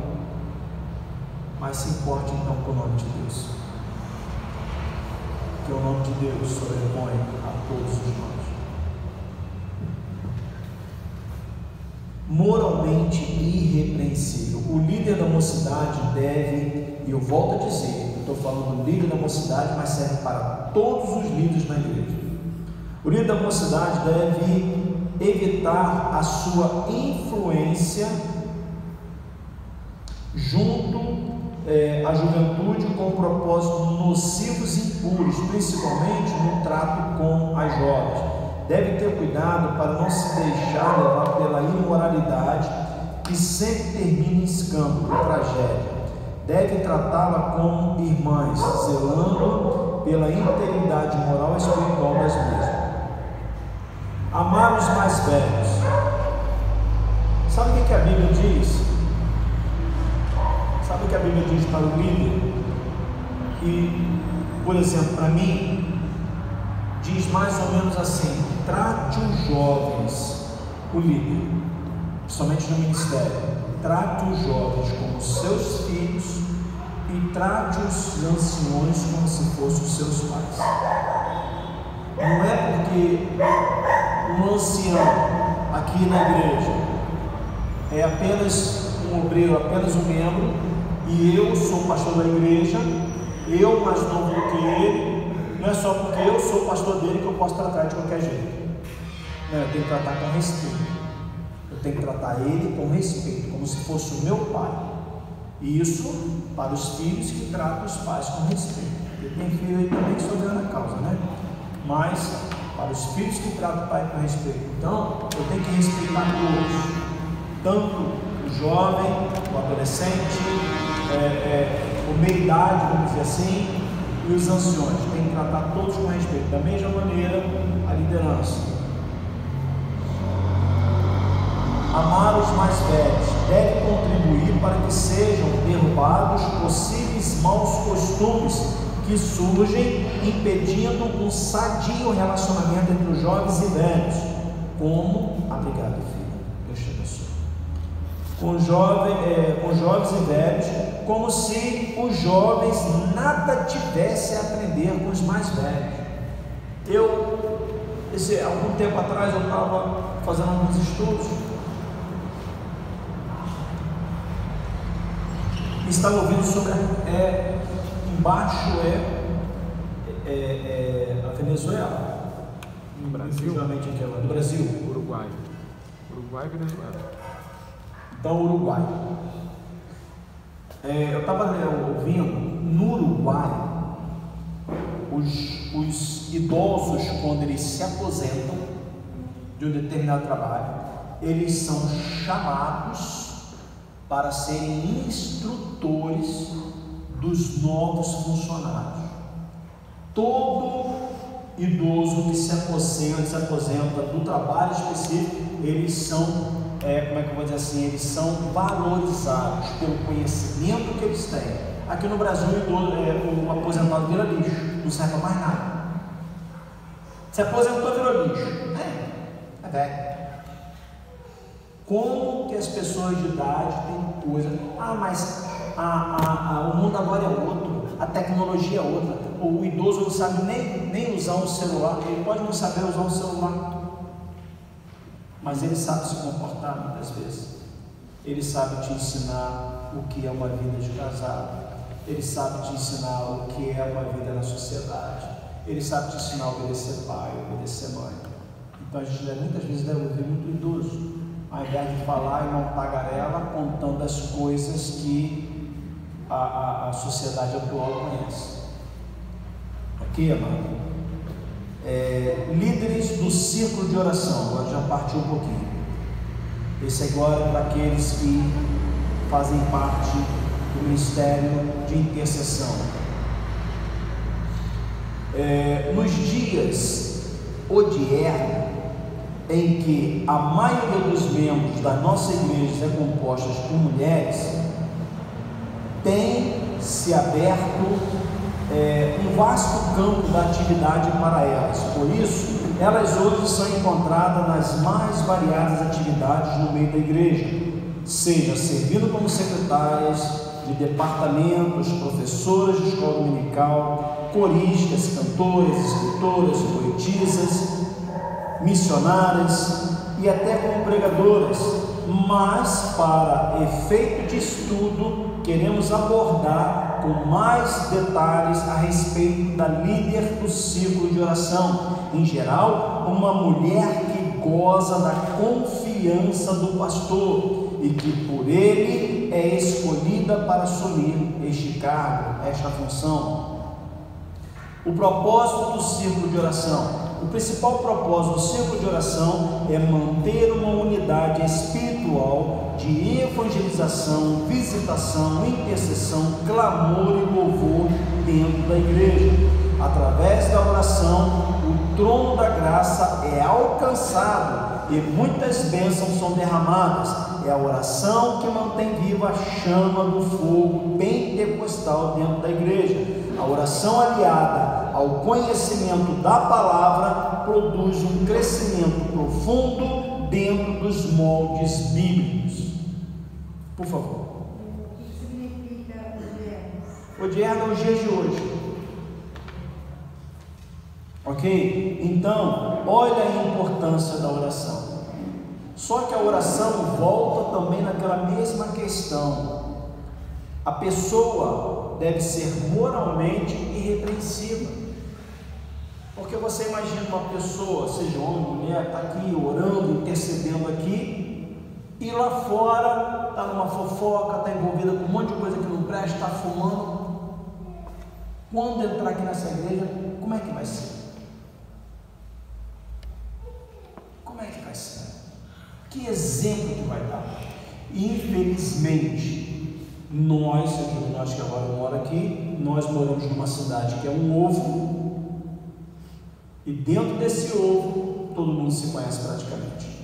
Mas se importe então com o nome de Deus. Que o nome de Deus sobrepõe a todos os nomes. Moralmente irrepreensível. O líder da mocidade deve, e eu volto a dizer, eu estou falando do líder da mocidade, mas serve para todos os líderes na igreja. O líder da mocidade deve evitar a sua influência junto à juventude com propósitos nocivos e impuros, principalmente no trato com as jovens. Deve ter cuidado para não se deixar levar pela imoralidade que sempre termina em escândalo e tragédia. Deve tratá-la como irmãs, zelando pela integridade moral e espiritual das mesmas. Amar os mais velhos. Sabe o que a Bíblia diz? Sabe o que a Bíblia diz para o líder? E, por exemplo, para mim, diz mais ou menos assim: trate os jovens, o líder, principalmente no ministério, trate os jovens como seus filhos e trate os anciões como se fossem os seus pais. Não é porque um ancião aqui na igreja é apenas um obreiro, apenas um membro, e eu sou pastor da igreja, eu mais novo do que ele, não é só porque eu sou pastor dele que eu posso tratar de qualquer jeito. Não, eu tenho que tratar com respeito. Eu tenho que tratar ele com respeito, como se fosse o meu pai. E isso para os filhos que tratam os pais com respeito. Eu tenho filho aí também que sou grande a causa, né? Mas para os filhos que tratam o pai com respeito, então eu tenho que respeitar todos, tanto o jovem, o adolescente, o meia-idade, vamos dizer assim, e os anciões. Tem que tratar todos com respeito. Da mesma maneira, a liderança. Amar os mais velhos deve contribuir para que sejam derrubados possíveis maus costumes que surgem, impedindo um sadio relacionamento entre os jovens e velhos, como, obrigado filho, Deus te abençoe, com jovens e velhos, como se os jovens nada tivessem a aprender com os mais velhos. Algum tempo atrás eu estava fazendo alguns estudos, estava ouvindo sobre embaixo a Venezuela, no Brasil, no Brasil, Uruguai e Venezuela. Então, Uruguai. Eu estava ouvindo, no Uruguai, os idosos, quando eles se aposentam de um determinado trabalho, eles são chamados para serem instrutores dos novos funcionários. Todo idoso que se aposenta do trabalho específico, eles são, eles são valorizados pelo conhecimento que eles têm. Aqui no Brasil, o aposentado vira lixo, não serve para mais nada. Se aposentou, virou lixo. É velho. Como que as pessoas de idade têm coisa? Mas o mundo agora é outro, a tecnologia é outra. O idoso não sabe nem usar um celular, ele pode não saber usar um celular, mas ele sabe se comportar muitas vezes. Ele sabe te ensinar o que é uma vida de casado, ele sabe te ensinar o que é uma vida na sociedade, ele sabe te ensinar a obedecer pai, obedecer mãe. Então a gente muitas vezes deve ouvir muito idoso, ao invés de falar e não tagarela, contando as coisas que a sociedade atual conhece. Ok, amado? Líderes do círculo de oração. Agora já partiu um pouquinho. Esse agora é para aqueles que fazem parte do ministério de intercessão. Nos dias odiernos, em que a maioria dos membros da nossa igreja é composta por mulheres, tem se aberto um vasto campo da atividade para elas. Por isso, elas hoje são encontradas nas mais variadas atividades no meio da igreja, seja servindo como secretárias de departamentos, professoras de escola dominical, coristas, cantoras, escritoras, poetisas, missionárias e até como pregadoras. Mas, para efeito de estudo, queremos abordar com mais detalhes a respeito da líder do círculo de oração. Em geral, uma mulher que goza da confiança do pastor e que por ele é escolhida para assumir este cargo, esta função. O propósito do círculo de oração. O principal propósito do círculo de oração é manter uma unidade espiritual de evangelização, visitação, intercessão, clamor e louvor dentro da igreja. Através da oração, o trono da graça é alcançado e muitas bênçãos são derramadas. É a oração que mantém viva a chama do fogo pentecostal dentro da igreja. A oração aliada ao conhecimento da palavra produz um crescimento profundo dentro dos moldes bíblicos. Por favor. O que significa odiernos? Odierno é os dias de hoje. Ok? Então, olha a importância da oração. Só que a oração volta também naquela mesma questão. A pessoa deve ser moralmente irrepreensível. Porque você imagina uma pessoa, seja homem ou mulher, está aqui orando, intercedendo aqui, e lá fora está numa fofoca, está envolvida com um monte de coisa que não presta, está fumando. Quando entrar aqui nessa igreja, como é que vai ser? Como é que vai ser? Que exemplo que vai dar? Infelizmente, nós que agora moramos aqui, nós moramos numa cidade que é um ovo, e dentro desse ovo, todo mundo se conhece praticamente.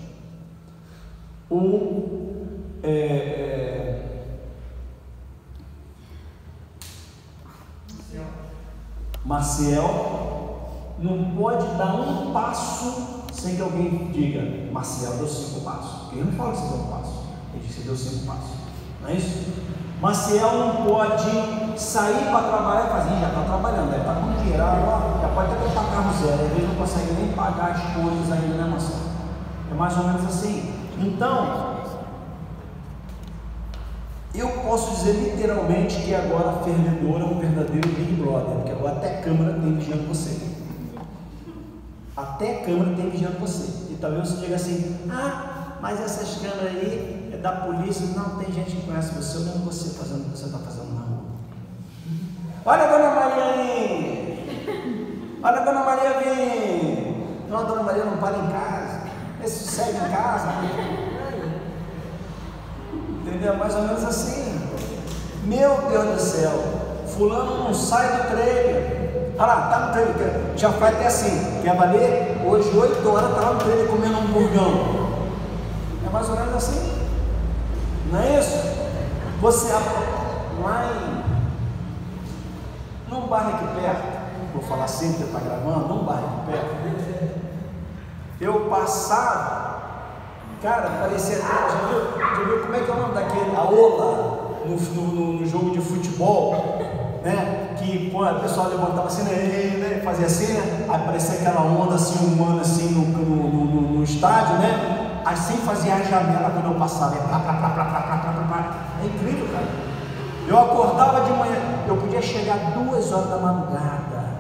Maciel não pode dar um passo sem que alguém diga: Maciel deu 5 passos. Porque ele não fala que você deu um passo, ele diz que você deu 5 passos, não é isso? Maciel não pode sair para trabalhar e fazer: já está trabalhando, deve estar com dinheiro, já pode até comprar carro zero, às vezes não consegue nem pagar as coisas ainda, né, Maciel? É mais ou menos assim. Então, eu posso dizer literalmente que agora a fervedora é um verdadeiro Big Brother, porque agora até a câmera tem vigiando você. Até a câmera tem vigiando você. E talvez você diga assim: mas essas câmeras aí é da polícia. Não, tem gente que conhece você, olhando você fazendo o que você está fazendo na rua. Olha a Dona Maria aí! Olha a Dona Maria vindo! Não, a Dona Maria não para em casa. Esse segue em casa. Entendeu? Mais ou menos assim. Meu Deus do céu, fulano não sai do trailer. Olha lá, tá no trailer. Já faz até assim. Quer valer? Hoje, 8 horas, tá lá no trailer comendo um hamburgão. É mais ou menos assim. Não é isso? Você lá num bairro aqui perto, vou falar sempre que está gravando, num bairro aqui perto, eu passava, cara, parecia, já viu como é que é o nome daquele, a Ola, no jogo de futebol, né? Que quando o pessoal levantava assim, né? Fazia assim, né? Aí parecia aquela onda assim, humana assim no estádio, né? Assim fazia a janela quando eu passava. É incrível, cara. Eu acordava de manhã, eu podia chegar 2 horas da madrugada,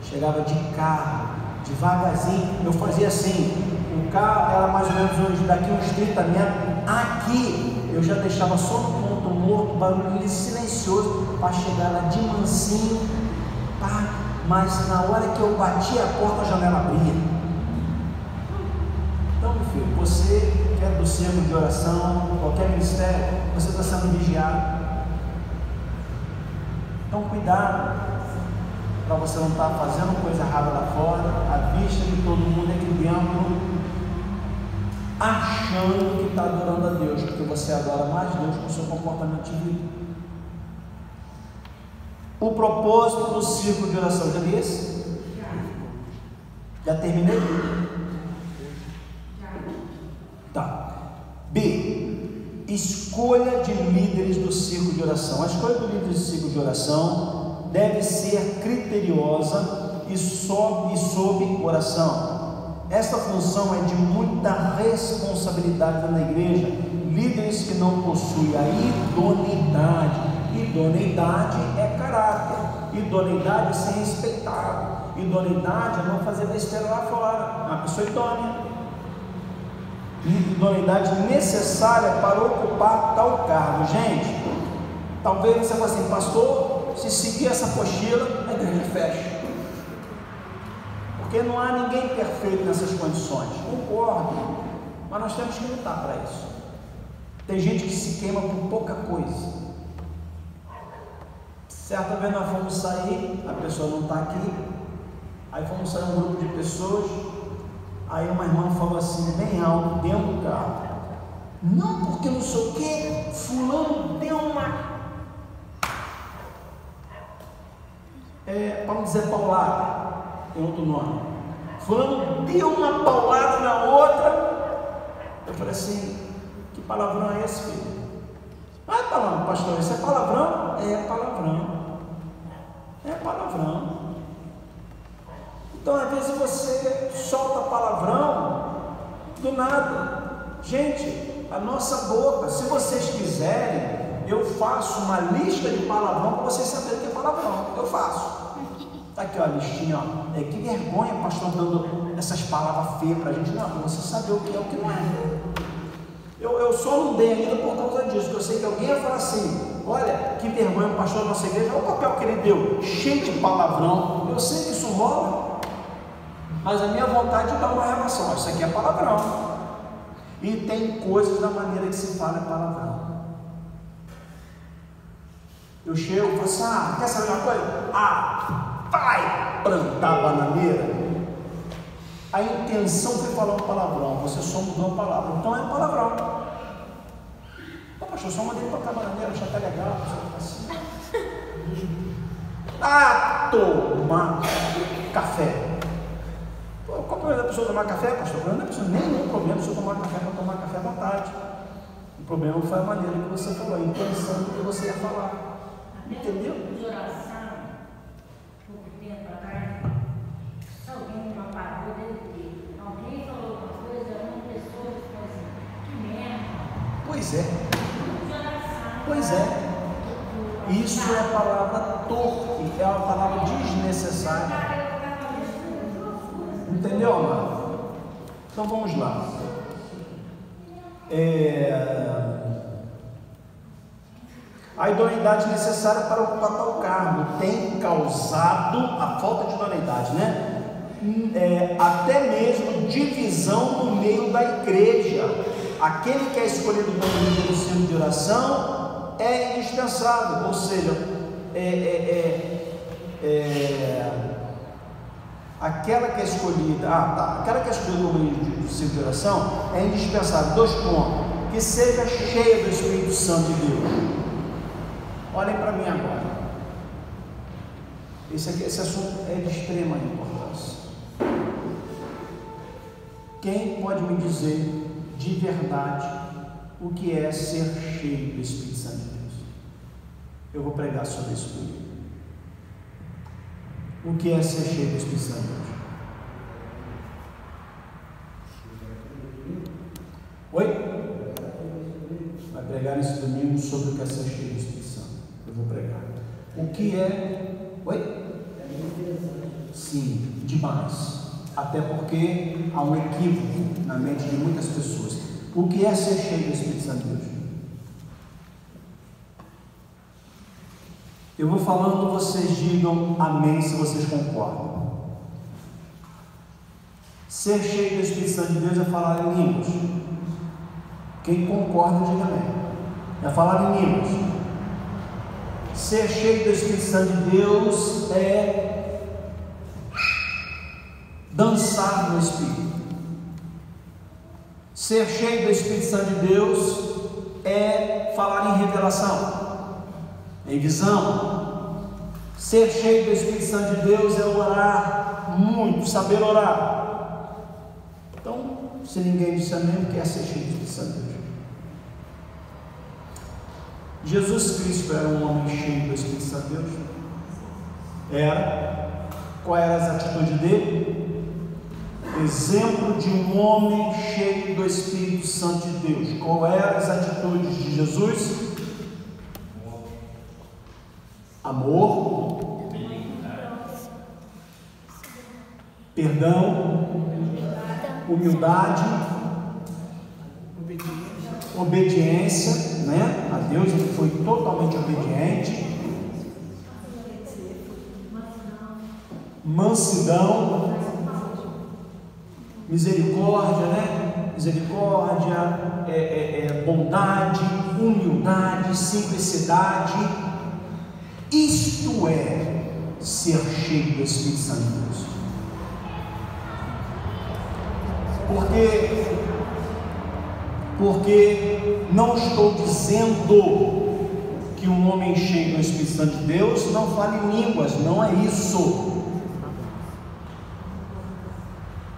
chegava de carro, devagarzinho, eu fazia assim, o carro era mais ou menos daqui uns 30 metros, aqui eu já deixava só no ponto morto, barulho silencioso, para chegar lá de mansinho, mas na hora que eu batia a porta, a janela abria. Então me filho, você que é do círculo de oração, qualquer ministério, você está sendo vigiado. Então cuidado, para você não estar fazendo coisa errada lá fora, à vista de todo mundo aqui dentro, achando que está adorando a Deus, porque você adora mais Deus com o seu comportamento de vida. O propósito do círculo de oração, já li esse? Já terminei? Tá. B. Escolha de líderes do círculo de oração. A escolha do líder do círculo de oração deve ser criteriosa e sob oração. Esta função é de muita responsabilidade na igreja. Líderes que não possuem a idoneidade. Idoneidade é caráter. Idoneidade é ser respeitado. Idoneidade é não fazer besteira lá fora. Uma pessoa idônea. Idoneidade necessária para ocupar tal cargo. Gente, talvez você fale assim, pastor, se seguir essa apostila, a igreja fecha. Porque não há ninguém perfeito nessas condições. Concordo, mas nós temos que lutar para isso. Tem gente que se queima por pouca coisa. Certa vez nós fomos sair, a pessoa não está aqui, aí fomos sair um grupo de pessoas, aí uma irmã falou assim, bem alto, dentro do carro, não, porque não sei o que, fulano deu uma, para não dizer paulada, tem outro nome, fulano deu uma paulada na outra. Eu falei assim, que palavrão é esse, filho? Não é palavrão, pastor, isso é palavrão? É palavrão. É palavrão. Então, às vezes você solta palavrão do nada. Gente, a nossa boca, se vocês quiserem, eu faço uma lista de palavrão para vocês saberem o que é palavrão. Eu faço. Está aqui, ó, a listinha, ó. Que vergonha, pastor, dando essas palavras feias para a gente. Não, para você saber o que é o que não é. Eu só não dei ainda por causa disso, porque eu sei que alguém ia falar assim, olha, que vergonha o pastor da nossa igreja, olha o papel que ele deu, cheio de palavrão. Eu sei que isso rola, mas a minha vontade é dar uma relação, isso aqui é palavrão. E tem coisas da maneira que se fala palavrão. Eu chego e falo assim, quer saber uma coisa? Vai plantar bananeira. A intenção foi falar um palavrão, você só mudou a palavra, então é um palavrão. Pô, pastor, só mandei plantar bananeira, já está legal, você fica assim. Tomar café. Pô, qual o problema da pessoa tomar café, pastor? O problema da pessoa, nenhum problema da pessoa tomar café, para tomar café à vontade. O problema foi a maneira que você falou, a intenção do que você ia falar. Entendeu? Pois é, isso é a palavra torpe, é uma palavra desnecessária. Entendeu, amado? Então vamos lá. A idoneidade necessária para ocupar tal cargo tem causado a falta de idoneidade, né? Até mesmo divisão no meio da igreja. Aquele que é escolhido como líder do círculo de oração é indispensável, ou seja, aquela que é escolhida, aquela que é escolhida como líder do círculo de oração é indispensável. 2 pontos: que seja cheia do Espírito Santo de Deus. Olhem para mim agora. Esse assunto é de extrema importância. Quem pode me dizer de verdade o que é ser cheio do Espírito Santo de Deus? Eu vou pregar sobre isso tudo. O que é ser cheio do Espírito Santo de Deus? Oi? Vai pregar nesse domingo sobre o que é ser cheio do Espírito Santo. Eu vou pregar. O que é? Oi? Sim, demais. Até porque há um equívoco na mente de muitas pessoas. O que é ser cheio do Espírito Santo de Deus? Eu vou falando, vocês digam amém se vocês concordam. Ser cheio do Espírito Santo de Deus é falar em línguas. Quem concorda, diga amém. É falar em línguas. Ser cheio do Espírito Santo de Deus é dançar no Espírito. Ser cheio do Espírito Santo de Deus é falar em revelação, em visão. Ser cheio do Espírito Santo de Deus é orar muito, saber orar. Então, se ninguém disser amém, o que é ser cheio do Espírito Santo de Deus? Jesus Cristo era um homem cheio do Espírito Santo de Deus? Era. Qual era as atitudes dele? Exemplo de um homem cheio do Espírito Santo de Deus. Qual eram as atitudes de Jesus? Amor, perdão, humildade, obediência, né? A Deus ele foi totalmente obediente, mansidão, misericórdia, né? Misericórdia, bondade, humildade, simplicidade. Isto é ser cheio do Espírito Santo de Deus. Porque não estou dizendo que um homem cheio do Espírito Santo de Deus não fale em línguas, não é isso.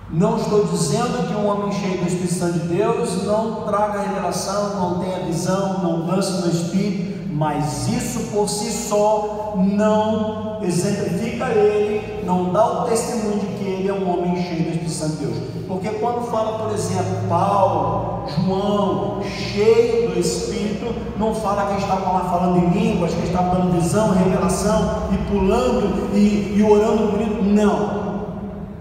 Não estou dizendo que um homem cheio do Espírito Santo de Deus não traga revelação, não tenha visão, não dance no Espírito, mas isso por si só não exemplifica ele, não dá o testemunho de que ele é um homem cheio do Espírito Santo de Deus. Porque quando fala, por exemplo, Paulo, João, cheio do Espírito, não fala que estavam lá falando em línguas, que estavam dando visão, revelação, e pulando e orando bonito, não.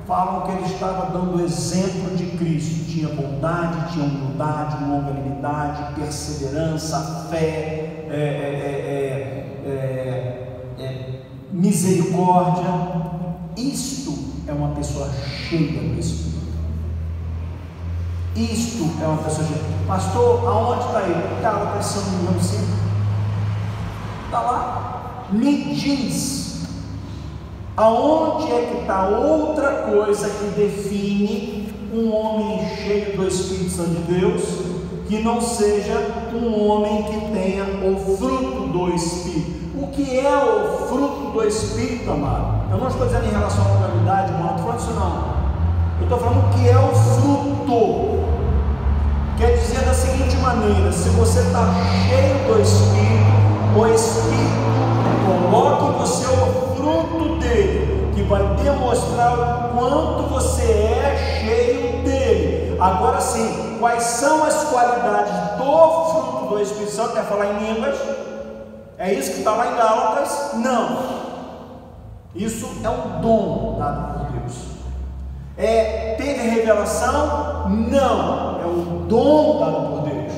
Falam que ele estava dando exemplo de Cristo. Tinha bondade, tinha humildade, longanimidade, perseverança, fé, misericórdia. Isto é uma pessoa cheia do Espírito. Isto é uma pessoa cheia. Pastor, aonde está ele? Está lá pensando no número 5. Está lá. Me diz. Aonde é que está outra coisa que define um homem cheio do Espírito Santo de Deus, que não seja um homem que tenha o fruto do Espírito? O que é o fruto do Espírito, amado? Eu não estou dizendo em relação à moralidade, não estou falando isso não. Eu estou falando o que é o fruto. Quer dizer da seguinte maneira: se você está cheio do Espírito, o Espírito coloca em você o fruto dele, que vai demonstrar o quanto você é cheio dele. Agora sim, quais são as qualidades do fruto do Espírito Santo? É falar em línguas? É isso que está lá em Gálatas? Não. Isso é um dom dado por Deus. Teve revelação? Não. É um dom dado por Deus.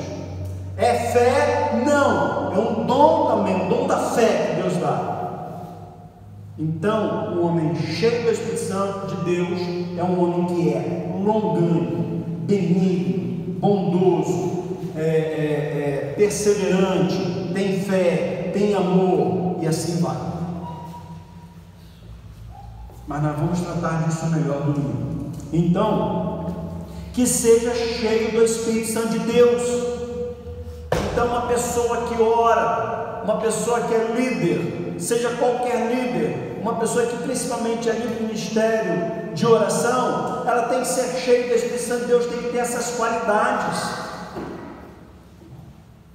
É fé? Não. É um dom também, um dom da fé que Deus dá. Então, um homem cheio do Espírito Santo de Deus é um homem que é longânimo, benigno, bondoso, perseverante, tem fé, tem amor e assim vai. Mas nós vamos tratar disso melhor domingo. Então, que seja cheio do Espírito Santo de Deus. Então, uma pessoa que ora, uma pessoa que é líder, seja qualquer líder, uma pessoa que principalmente é líder do ministério de oração, ela tem que ser cheia do Espírito Santo de Deus, tem que ter essas qualidades.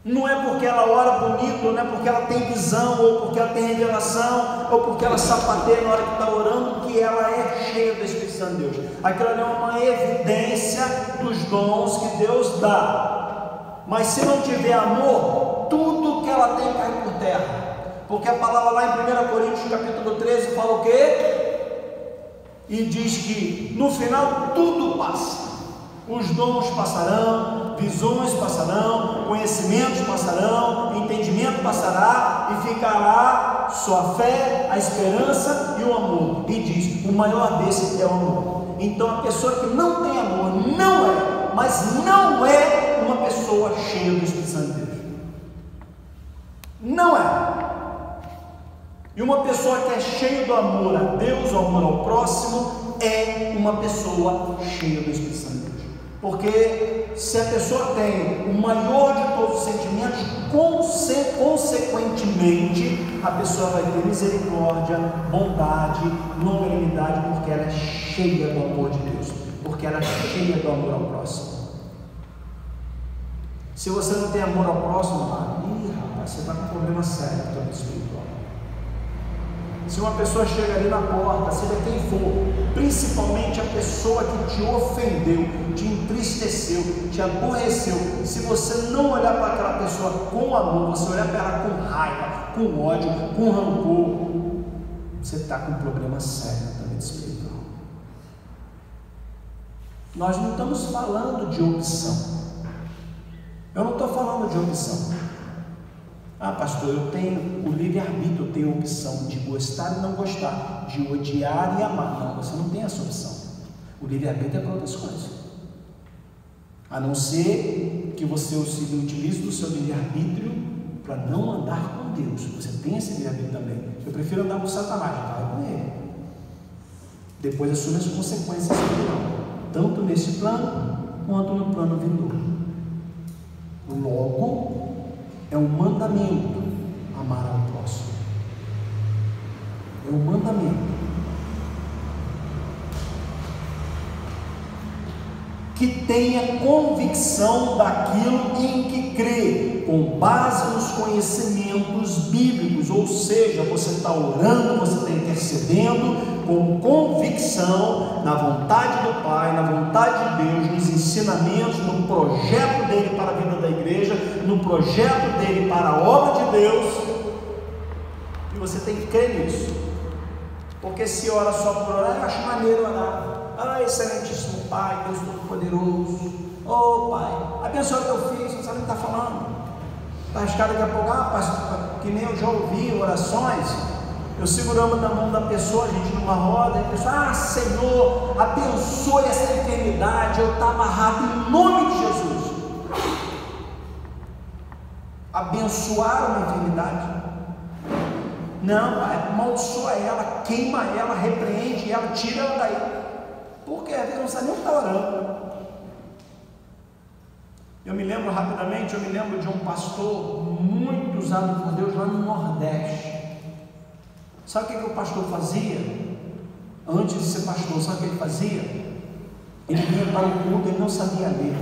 Não é porque ela ora bonito, não é porque ela tem visão, ou porque ela tem revelação, ou porque ela sapateia na hora que está orando, que ela é cheia do Espírito Santo de Deus. Aquilo é uma evidência dos dons que Deus dá. Mas se não tiver amor, tudo que ela tem cai por terra. Porque a palavra lá em 1 Coríntios capítulo 13 fala o quê? E diz que no final tudo passa. Os dons passarão, visões passarão, conhecimentos passarão, entendimento passará, e ficará sua fé, a esperança e o amor. E diz: o maior desse é o amor. Então a pessoa que não tem amor não é, mas não é uma pessoa cheia do Espírito Santo de Deus. Não é. E uma pessoa que é cheia do amor a Deus, o amor ao próximo, é uma pessoa cheia do Espírito Santo de Deus. Porque se a pessoa tem o maior de todos os sentimentos, consequentemente, a pessoa vai ter misericórdia, bondade, longanimidade, porque ela é cheia do amor de Deus, porque ela é cheia do amor ao próximo. Se você não tem amor ao próximo, rapaz, você está com um problema sério na tua vida espiritual. Se uma pessoa chega ali na porta, seja quem for, principalmente a pessoa que te ofendeu, te entristeceu, te aborreceu, se você não olhar para aquela pessoa com amor, você olhar para ela com raiva, com ódio, com rancor, você está com um problema sério na tua vida espiritual. Nós não estamos falando de opção. Eu não estou falando de opção. Pastor, eu tenho o livre-arbítrio, eu tenho a opção de gostar e não gostar, de odiar e amar. Não, você não tem essa opção. O livre-arbítrio é para outras coisas. A não ser que você utilize do seu livre-arbítrio para não andar com Deus. Você tem esse livre-arbítrio também. Eu prefiro andar com Satanás, vai com ele. Depois assume as consequências do tanto nesse plano quanto no plano vindouro. Logo, é um mandamento amar ao próximo. É um mandamento que tenha convicção daquilo em que crê, com base nos conhecimentos bíblicos. Ou seja, você está orando, você está intercedendo com convicção na vontade do Pai, na vontade de Deus, nos ensinamentos, no projeto dele para a vida da igreja, no projeto dele para a obra de Deus, e você tem que crer nisso. Porque se ora só por orar, eu acho maneiro orar. Excelentíssimo Pai, Deus Todo-Poderoso, Pai, abençoa o teu filho, você não sabe o que está falando. Está arriscado daqui a pouco, que nem eu já ouvi orações. Eu segurando na mão da pessoa, a gente numa roda, e a pessoa, Senhor, abençoe essa enfermidade, eu estava amarrado em nome de Jesus. Abençoar uma enfermidade? Não, Pai, amaldiçoa ela, queima ela, repreende ela, tira ela daí. Porque às vezes não sabe nem o que está orando. Eu me lembro rapidamente, de um pastor muito usado por Deus lá no Nordeste. Sabe o que o pastor fazia? Antes de ser pastor, sabe o que ele fazia? Ele vinha para o culto, ele não sabia ler.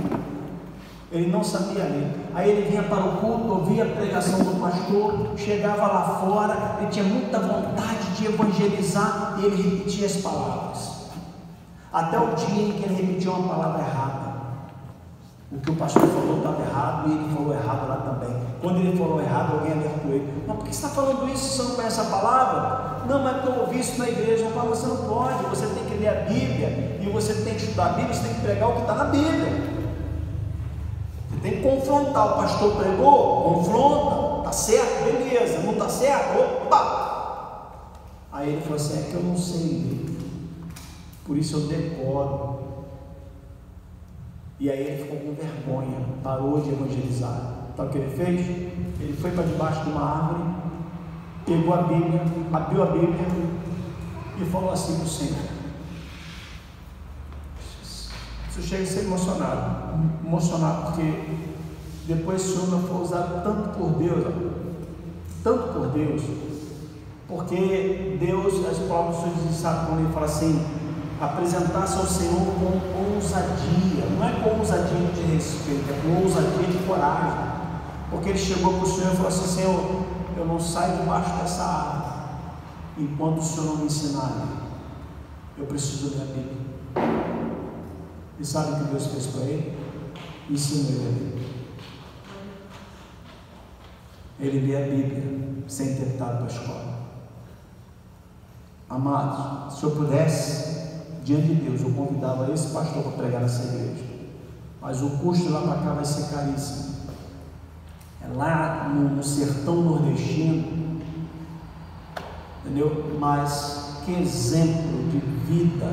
Aí ele vinha para o culto, ouvia a pregação do pastor, chegava lá fora, ele tinha muita vontade de evangelizar e ele repetia as palavras. Até o dia em que ele repetiu uma palavra errada. O que o pastor falou estava errado e ele falou errado lá também. Quando ele falou errado, alguém alertou ele. Mas por que você está falando isso se você não conhece a palavra? Não, mas eu ouvi isso na igreja. Eu falo, você não pode, você tem que ler a Bíblia e você tem que estudar a Bíblia, você tem que pregar o que está na Bíblia. Você tem que confrontar. O pastor pregou, confronta, está certo, beleza, não está certo, opa! Aí ele falou assim, é que eu não sei ler. Por isso eu decoro. E aí ele ficou com vergonha, parou de evangelizar. Então o que ele fez? Ele foi para debaixo de uma árvore, pegou a Bíblia, abriu a Bíblia e falou assim para o Senhor. Isso chega a ser emocionado, porque depois o Senhor não foi usado tanto por Deus, porque Deus, as palavras do Senhor dizem, sabe, quando ele fala assim, apresentar-se ao Senhor com ousadia, não é com ousadia de respeito, é com ousadia de coragem, porque ele chegou para o Senhor e falou assim, Senhor, eu não saio debaixo dessa árvore, enquanto o Senhor não me ensinar, eu preciso ler a Bíblia. E sabe o que Deus fez para ele? Ensinou ele a Bíblia. Ele lê a Bíblia sem ter estado para a escola. Amados, se eu pudesse, diante de Deus, eu convidava esse pastor para pregar nessa igreja, mas o custo lá para cá vai ser caríssimo. É lá no sertão nordestino, entendeu? Mas que exemplo de vida,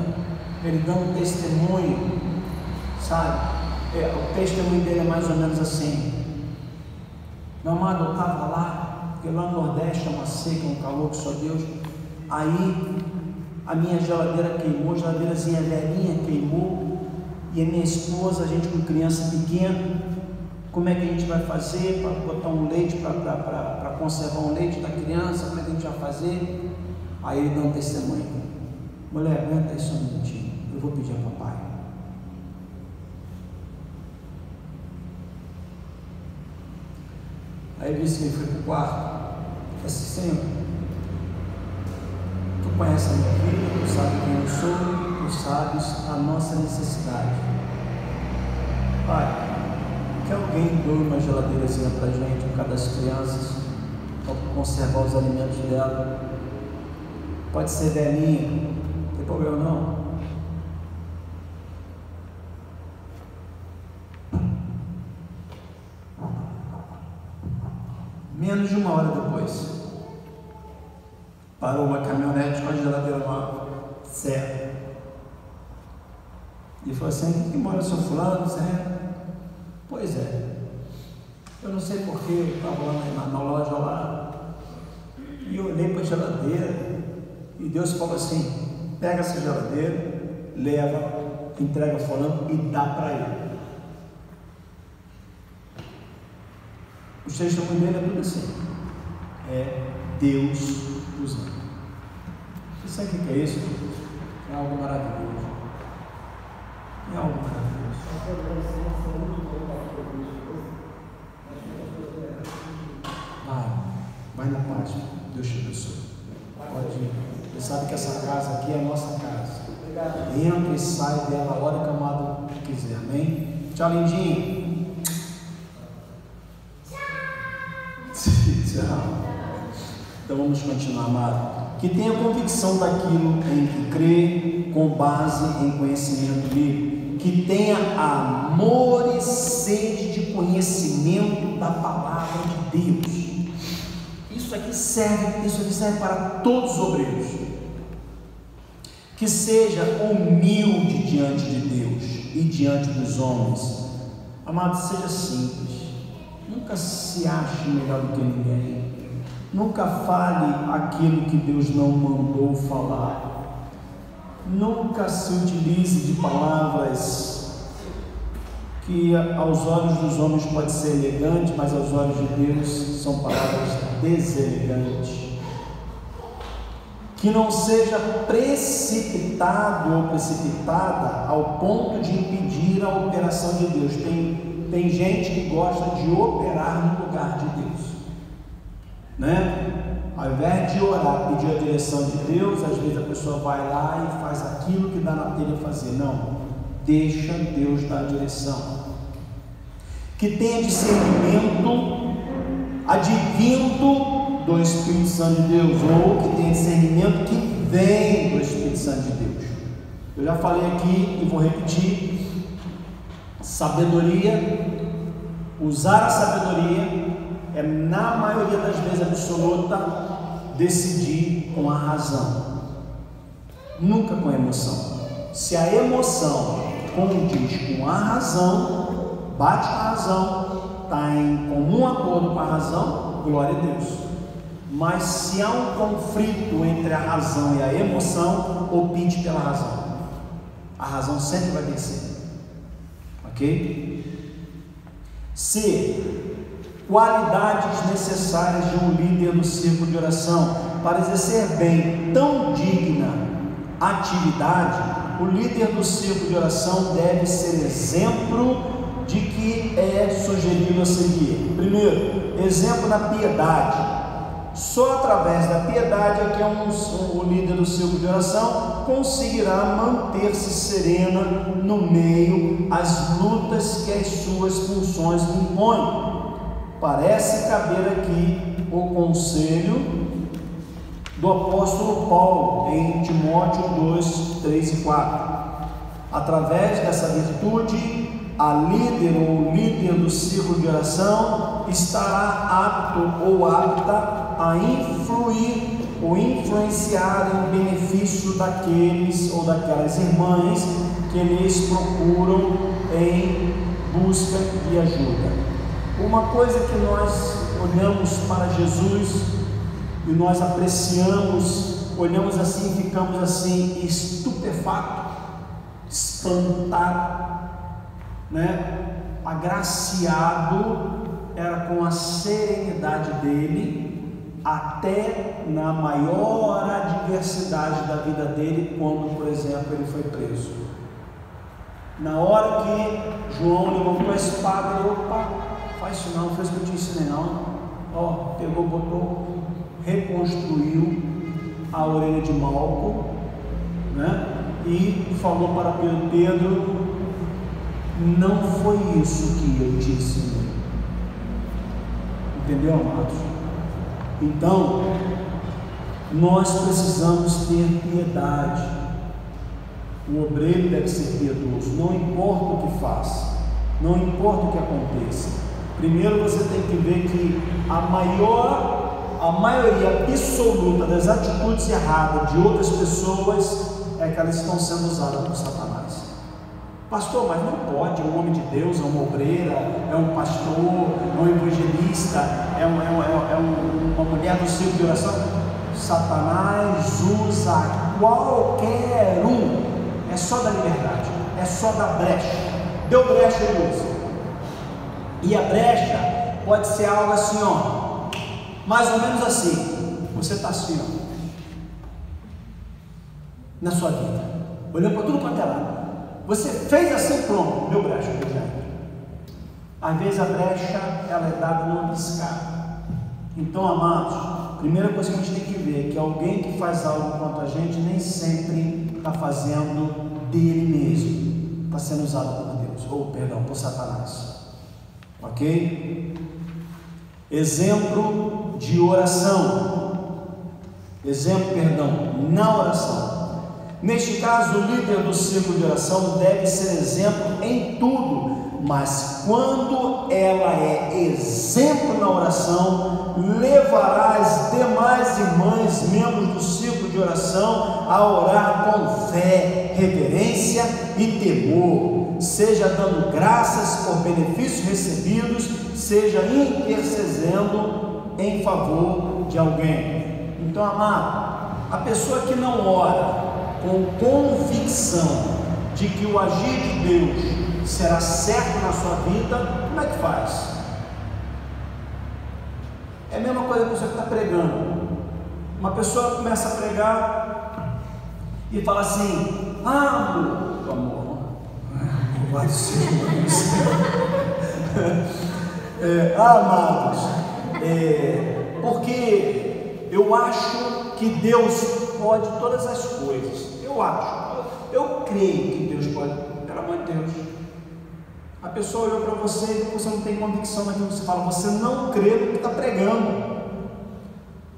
ele dá um testemunho, sabe? O testemunho dele é mais ou menos assim: meu amado, eu estava lá, porque lá no Nordeste é uma seca, um calor que só Deus. Aí a minha geladeira queimou, a geladeirazinha velhinha queimou, e a minha esposa, a gente com criança pequena, como é que a gente vai fazer para botar um leite, para conservar um leite da criança, como é que a gente vai fazer? Aí ele dá um testemunho: mulher, aguenta aí só um minutinho, eu vou pedir a papai. Aí ele disse que ele foi para o quarto, disse assim: Senhor, tu conheces a minha vida, tu sabes quem eu sou, tu sabes a nossa necessidade. Pai, que alguém doe uma geladeirazinha para a gente, por causa das crianças, para conservar os alimentos dela. Pode ser velhinha, não tem problema não. Menos de uma hora depois, parou uma caminhonete com a geladeira nova, certo? E falou assim: que mora seu fulano, certo? Pois é, eu não sei porque eu estava lá na loja lá, e eu olhei para a geladeira, e Deus falou assim: pega essa geladeira, leva, entrega fulano e dá para ele. O testemunho dele é tudo assim, é Deus usando. Você sabe o que é isso? É algo maravilhoso. É algo maravilhoso. Vai na paz, Deus te abençoe. Pode ir. Você sabe que essa casa aqui é a nossa casa. Entra e sai dela a hora que o amado quiser. Amém? Tchau, lindinho. Tchau. Então vamos continuar, amado. Que tenha convicção daquilo em que crê, com base em conhecimento bíblico. Que tenha amor e sede de conhecimento da palavra de Deus. Isso aqui serve para todos os obreiros. Que seja humilde diante de Deus e diante dos homens. Amado, seja simples. Nunca se ache melhor do que ninguém. Nunca fale aquilo que Deus não mandou falar. Nunca se utilize de palavras que aos olhos dos homens pode ser elegante, mas aos olhos de Deus são palavras deselegantes. Que não seja precipitado ou precipitada ao ponto de impedir a operação de Deus. Tem gente que gosta de operar no lugar de Deus, né? Ao invés de orar, pedir a direção de Deus, às vezes a pessoa vai lá e faz aquilo que dá na telha fazer. Não, deixa Deus dar a direção. Que tenha discernimento advindo do Espírito Santo de Deus, ou que tenha discernimento que vem do Espírito Santo de Deus. Eu já falei aqui e vou repetir: sabedoria, usar a sabedoria é, na maioria das vezes absoluta, decidir com a razão, nunca com a emoção. Se a emoção condiz com a razão, bate com a razão, está em comum acordo com a razão, glória a Deus. Mas se há um conflito entre a razão e a emoção, opte pela razão. A razão sempre vai vencer. Ok? C. Qualidades necessárias de um líder do círculo de oração. Para exercer bem tão digna atividade, o líder do círculo de oração deve ser exemplo de que é sugerido a seguir. Primeiro, exemplo na piedade. Só através da piedade é que o líder do círculo de oração conseguirá manter-se serena no meio às lutas que as suas funções lhe impõem. Parece caber aqui o conselho do apóstolo Paulo em Timóteo 2, 3 e 4. Através dessa virtude, a líder ou líder do círculo de oração estará apto ou apta a influir ou influenciarem o benefício daqueles ou daquelas irmãs que lhes procuram em busca de ajuda. Uma coisa que nós olhamos para Jesus e nós apreciamos, olhamos assim e ficamos assim estupefatos, espantados, né? Agraciado era com a serenidade dele, até na maior adversidade da vida dele, quando, por exemplo, ele foi preso. Na hora que João levantou a espada, ele, opa, faz isso não, fez o que eu te ensinei não. Ó, pegou, botou, reconstruiu a orelha de Malco, né? E falou para Pedro, não foi isso que eu te ensinei. Entendeu, amados? Então, nós precisamos ter piedade. O obreiro deve ser piedoso, não importa o que faça, não importa o que aconteça. Primeiro você tem que ver que a maioria absoluta das atitudes erradas de outras pessoas é que elas estão sendo usadas por Satanás. Pastor, mas não pode, é um homem de Deus, é uma obreira, é um pastor, é um evangelista, é uma mulher do círculo de oração. Satanás usa qualquer um, é só da liberdade, é só da brecha. Deu brecha, ele usa. E a brecha pode ser algo assim, ó, mais ou menos assim. Você está assim, ó, na sua vida, olhando para tudo quanto é lado. Você fez assim, pronto, deu brecha, por exemplo. Às vezes a brecha, ela é dada numa piscada. Então, amados, a primeira coisa que a gente tem que ver é que alguém que faz algo contra a gente nem sempre está fazendo dele mesmo, está sendo usado por Deus, ou perdão, por Satanás. Ok? Exemplo de oração. Exemplo, perdão, na oração. Neste caso, o líder do círculo de oração deve ser exemplo em tudo, mas quando ela é exemplo na oração, levará as demais irmãs, membros do círculo de oração, a orar com fé, reverência e temor, seja dando graças por benefícios recebidos, seja intercedendo em favor de alguém. Então, amado, a pessoa que não ora com convicção de que o agir de Deus será certo na sua vida, como é que faz? É a mesma coisa que você está pregando. Uma pessoa começa a pregar e fala assim: amor, amados, porque eu acho que Deus pode todas as coisas. Eu creio que Deus pode, pelo amor de Deus. A pessoa olhou para você e você não tem convicção naquilo que você fala, você não crê no que está pregando.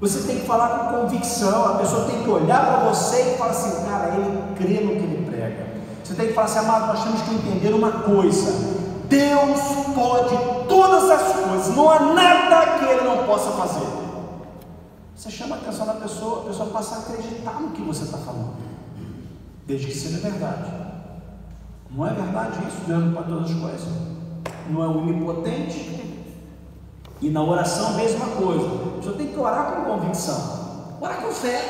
Você tem que falar com convicção. A pessoa tem que olhar para você e falar assim: cara, ele crê no que ele prega. Você tem que falar assim: amado, nós temos que entender uma coisa: Deus pode todas as coisas, não há nada que ele não possa fazer. Você chama a atenção da pessoa, a pessoa passa a acreditar no que você está falando, desde que seja verdade. Não é verdade isso? Deus não pode todas as coisas, não é onipotente. E na oração a mesma coisa. A pessoa tem que orar com convicção, orar com fé.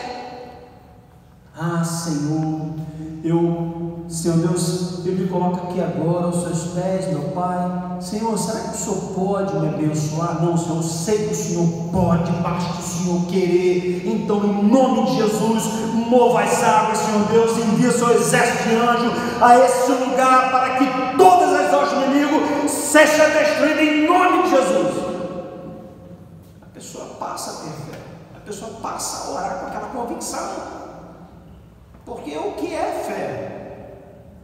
Ah, Senhor Deus, eu me coloco aqui agora aos seus pés, meu Pai. Senhor, será que o Senhor pode me abençoar? Não, Senhor, eu sei que o Senhor pode, basta o Senhor querer. Então, em nome de Jesus, mova as águas, Senhor Deus, envia seu exército de anjo a esse lugar, para que todas as hostes do inimigo sejam destruídas em nome de Jesus. A pessoa passa a ter fé, a pessoa passa a orar com aquela convicção, porque o que é fé?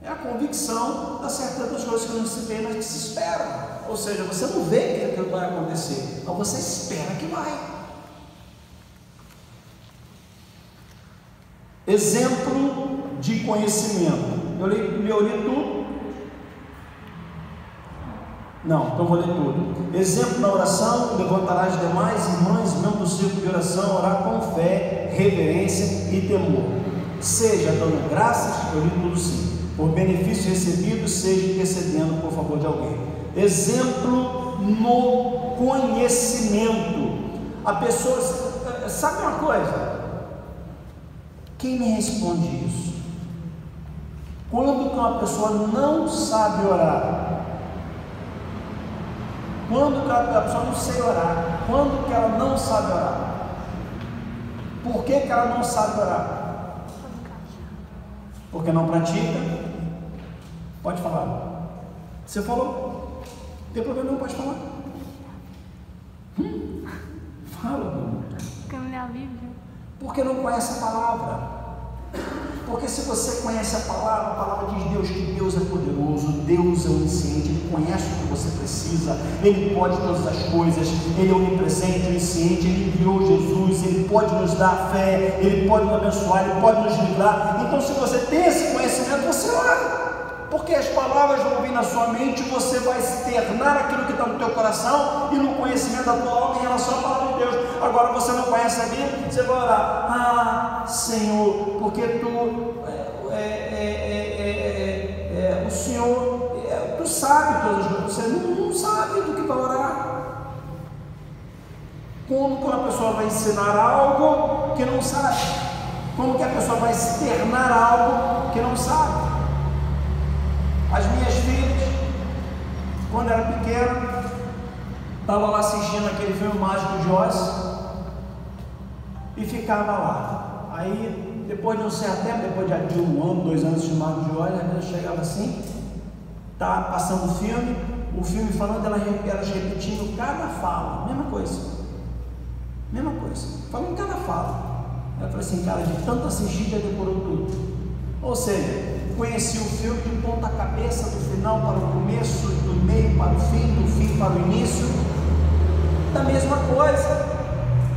É a convicção da certeza das coisas que não se vê, mas que se espera. Ou seja, você não vê que aquilo vai acontecer, mas você espera que vai. Exemplo de conhecimento. Eu li tudo. Não, então vou ler tudo. Exemplo na oração: levantarás as demais irmãs, membros do círculo de oração, orar com fé, reverência e temor. Seja dando graças, eu li tudo sim, por benefícios recebidos, seja intercedendo por favor de alguém. Exemplo no conhecimento. A pessoa, sabe uma coisa? Quem me responde isso? Quando que uma pessoa não sabe orar? Quando que a pessoa não sei orar? Quando que ela não sabe orar? Por que que ela não sabe orar? Porque não pratica? Pode falar. Você falou? Não tem problema, não, pode falar. Fala, Bruno. Porque não lê a Bíblia. Porque não conhece a palavra. Porque se você conhece a palavra diz Deus que Deus é poderoso, Deus é onisciente, Ele conhece o que você precisa, Ele pode todas as coisas, Ele é onipresente, onisciente, Ele enviou Jesus, Ele pode nos dar fé, Ele pode nos abençoar, Ele pode nos livrar. Então se você tem esse conhecimento, você ora, porque as palavras vão vir na sua mente, você vai externar aquilo que está no teu coração e no conhecimento da tua alma em relação à palavra de Deus. Agora você não conhece a Bíblia, você vai orar: ah, Senhor, porque Tu o Senhor, Tu sabe todas as coisas. Você não sabe do que vai orar. Como que uma pessoa vai ensinar algo que não sabe? Como que a pessoa vai externar algo que não sabe? As minhas filhas, quando era pequena, estavam lá assistindo aquele filme Mágico de Oz e ficava lá. Aí, depois de um certo tempo, depois de 1 ano, 2 anos de Mágico de Oz, ela chegava assim, tá passando o filme falando, elas repetindo cada fala, mesma coisa, falando cada fala. Ela falou assim: cara, de tanto assistir, já decorou tudo. Ou seja, conheci o filme de ponta cabeça, do final para o começo, do meio para o fim, do fim para o início. Da mesma coisa,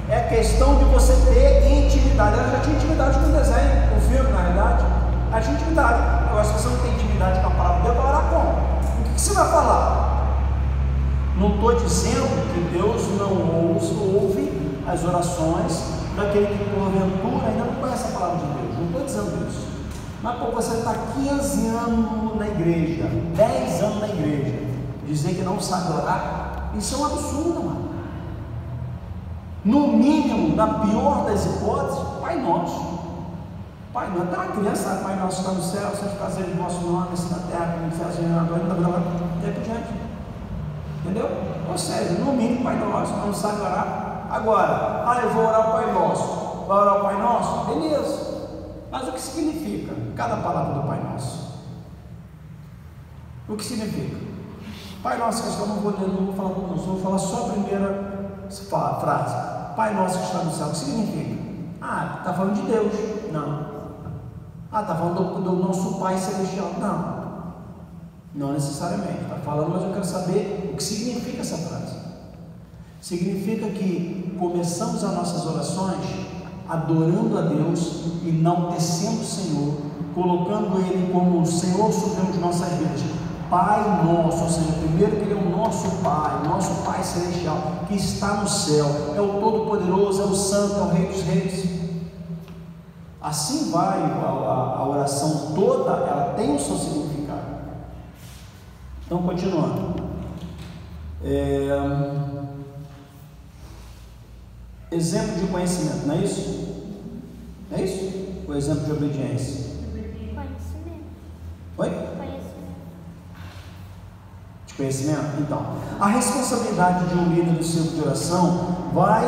é questão de você ter intimidade. Ela já tinha intimidade com o desenho, com o filme, na realidade. Ela tinha intimidade. Agora, se você não tem intimidade com a palavra de Deus, vai orar como? O que você vai falar? Não estou dizendo que Deus não ouve as orações daquele que porventura ainda não conhece a palavra de Deus. Não estou dizendo isso. Mas por você estar 15 anos na igreja, 10 anos na igreja, dizer que não sabe orar, isso é um absurdo, mano. No mínimo, na pior das hipóteses, Pai Nosso. Pai Nosso, até uma criança sabe: Pai Nosso que está no céu, seja prazer em vosso nome, assim na terra, como no céu, seja na glória, e aí por diante. Entendeu? Ou seja, no mínimo, Pai Nosso, não sabe orar. Agora, eu vou orar o Pai Nosso. Vai orar o Pai Nosso? Beleza. Mas o que significa cada palavra do Pai Nosso? O que significa? Pai Nosso que está no céu, não vou falar tudo, não, vou falar só a primeira frase. Pai Nosso que está no céu, o que significa? Está falando de Deus? Não. Está falando do nosso Pai Celestial? Não necessariamente. Está falando, mas eu quero saber o que significa essa frase. Significa que começamos as nossas orações adorando a Deus, enaltecendo o Senhor, colocando Ele como o Senhor supremo de nossas vidas. Pai Nosso, ou seja, primeiro que Ele é o nosso Pai Celestial, que está no céu, é o Todo-Poderoso, é o Santo, é o Rei dos Reis. Assim vai a oração toda, ela tem o seu significado. Então, continuando. Exemplo de conhecimento, não é isso? Não é isso? O exemplo de obediência. Conhecimento. Oi? Conhecimento. De conhecimento? Então, a responsabilidade de um líder do círculo de oração vai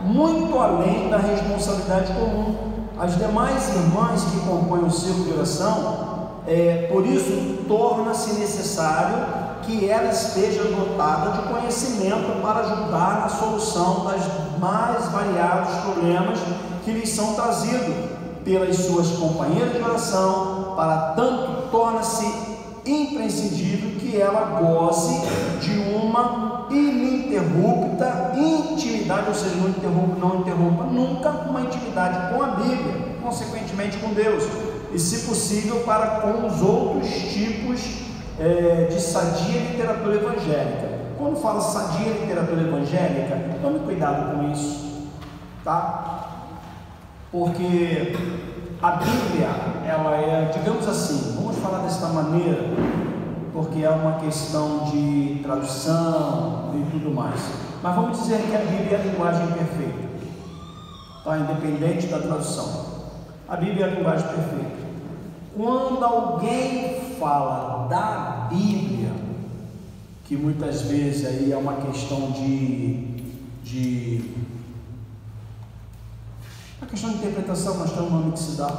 muito além da responsabilidade comum. As demais irmãs que compõem o círculo de oração, por isso, torna-se necessário que ela esteja dotada de conhecimento para ajudar na solução das mais variados problemas que lhes são trazidos pelas suas companheiras de oração. Para tanto, torna-se imprescindível que ela goze de uma ininterrupta intimidade, ou seja, não interrompa nunca uma intimidade com a Bíblia, consequentemente com Deus, e se possível para com os outros tipos de sadia literatura evangélica. Quando fala sadia literatura evangélica, tome cuidado com isso, tá? Porque a Bíblia, ela é, digamos assim, vamos falar desta maneira, porque é uma questão de tradução e tudo mais, mas vamos dizer que a Bíblia é a linguagem perfeita, tá? Independente da tradução, a Bíblia é a linguagem perfeita. Quando alguém fala da Bíblia, que muitas vezes aí é uma questão uma questão de interpretação, mas tem um nome que se dá.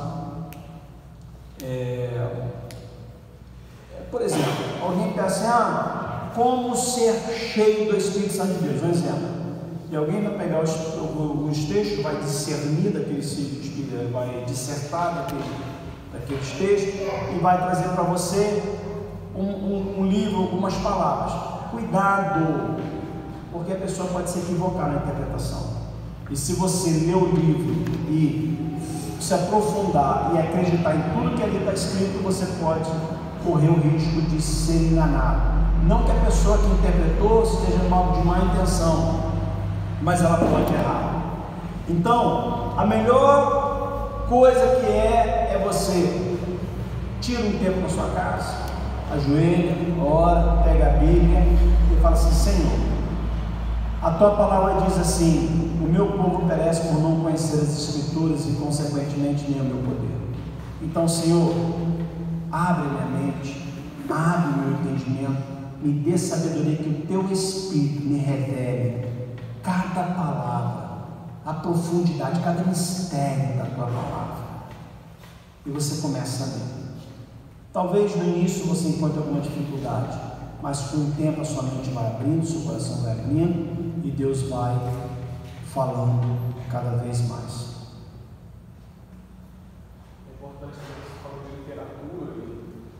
Por exemplo, alguém pensa assim, como ser cheio do Espírito Santo de Deus, um exemplo. E alguém vai pegar os textos, vai discernir daquele Espírito, vai dissertar daqueles textos e vai trazer para você um livro, algumas palavras. Cuidado, porque a pessoa pode se equivocar na interpretação. E se você ler o livro e se aprofundar e acreditar em tudo que ali está escrito, você pode correr o risco de ser enganado. Não que a pessoa que interpretou esteja mal de má intenção, mas ela pode errar. Então, a melhor coisa que é você tira um tempo na sua casa, ajoelha, ora, pega a Bíblia e fala assim: Senhor, a tua palavra diz assim: o meu povo perece por não conhecer as Escrituras e consequentemente nem o meu poder. Então, Senhor, abre minha mente, abre meu entendimento, me dê sabedoria, que o teu Espírito me revele cada palavra, a profundidade, cada mistério da tua palavra. E você começa a ler. Talvez no início você encontre alguma dificuldade, mas com o tempo a sua mente vai abrindo, seu coração vai abrindo e Deus vai falando cada vez mais. É importante que você falou de literatura,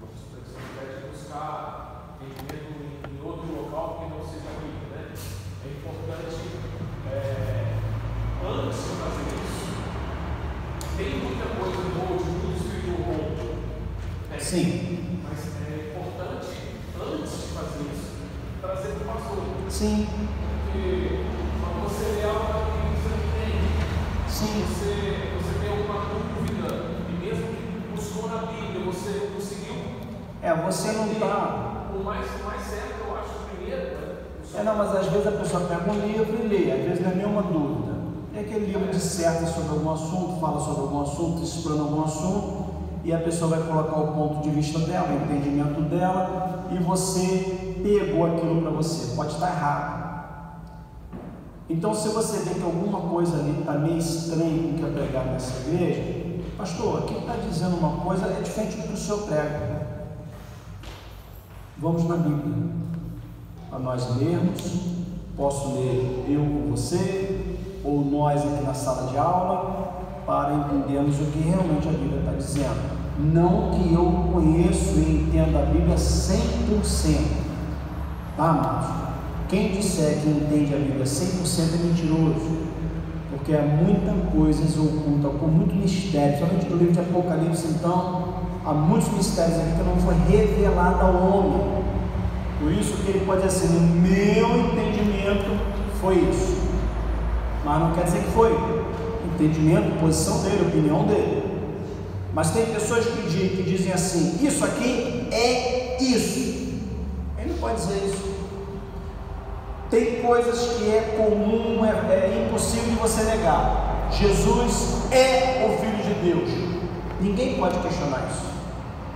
você deve buscar entendimento em outro local que não seja a Bíblia, né? É importante, antes de fazer isso, tem muita coisa boa, de muito escrito bom. Sim. Mas é importante, antes de fazer isso, trazer para o pastor. Sim. Porque quando você lê algo que você não entende, Sim. você tem alguma dúvida, e mesmo que buscou na Bíblia, você conseguiu. Você não está. O mais certo, eu acho, primeiro. Não, mas às vezes a pessoa pega um livro e lê, às vezes não é nenhuma dúvida. É aquele livro disserta sobre algum assunto, fala sobre algum assunto, explana algum assunto, e a pessoa vai colocar o ponto de vista dela, o entendimento dela, e você pegou aquilo para você. Pode estar errado. Então, se você vê que alguma coisa ali está meio estranha com o que é pregado nessa igreja, pastor, aqui está dizendo uma coisa, é diferente do que o senhor prega. Vamos na Bíblia, para nós lermos. Posso ler eu com você, ou nós aqui na sala de aula, para entendermos o que realmente a Bíblia está dizendo. Não que eu conheço e entenda a Bíblia 100%, tá, amados? Quem disser que entende a Bíblia 100% é mentiroso, porque há muita coisa oculta, com muito mistério, somente no livro de Apocalipse. Então, há muitos mistérios aqui que não foi revelado ao homem. Por isso que ele pode dizer assim: no meu entendimento foi isso, mas não quer dizer que foi entendimento, posição dele, opinião dele. Mas tem pessoas que dizem assim: isso aqui é isso. Ele não pode dizer isso. Tem coisas que é comum, é impossível de você negar. Jesus é o Filho de Deus. Ninguém pode questionar isso.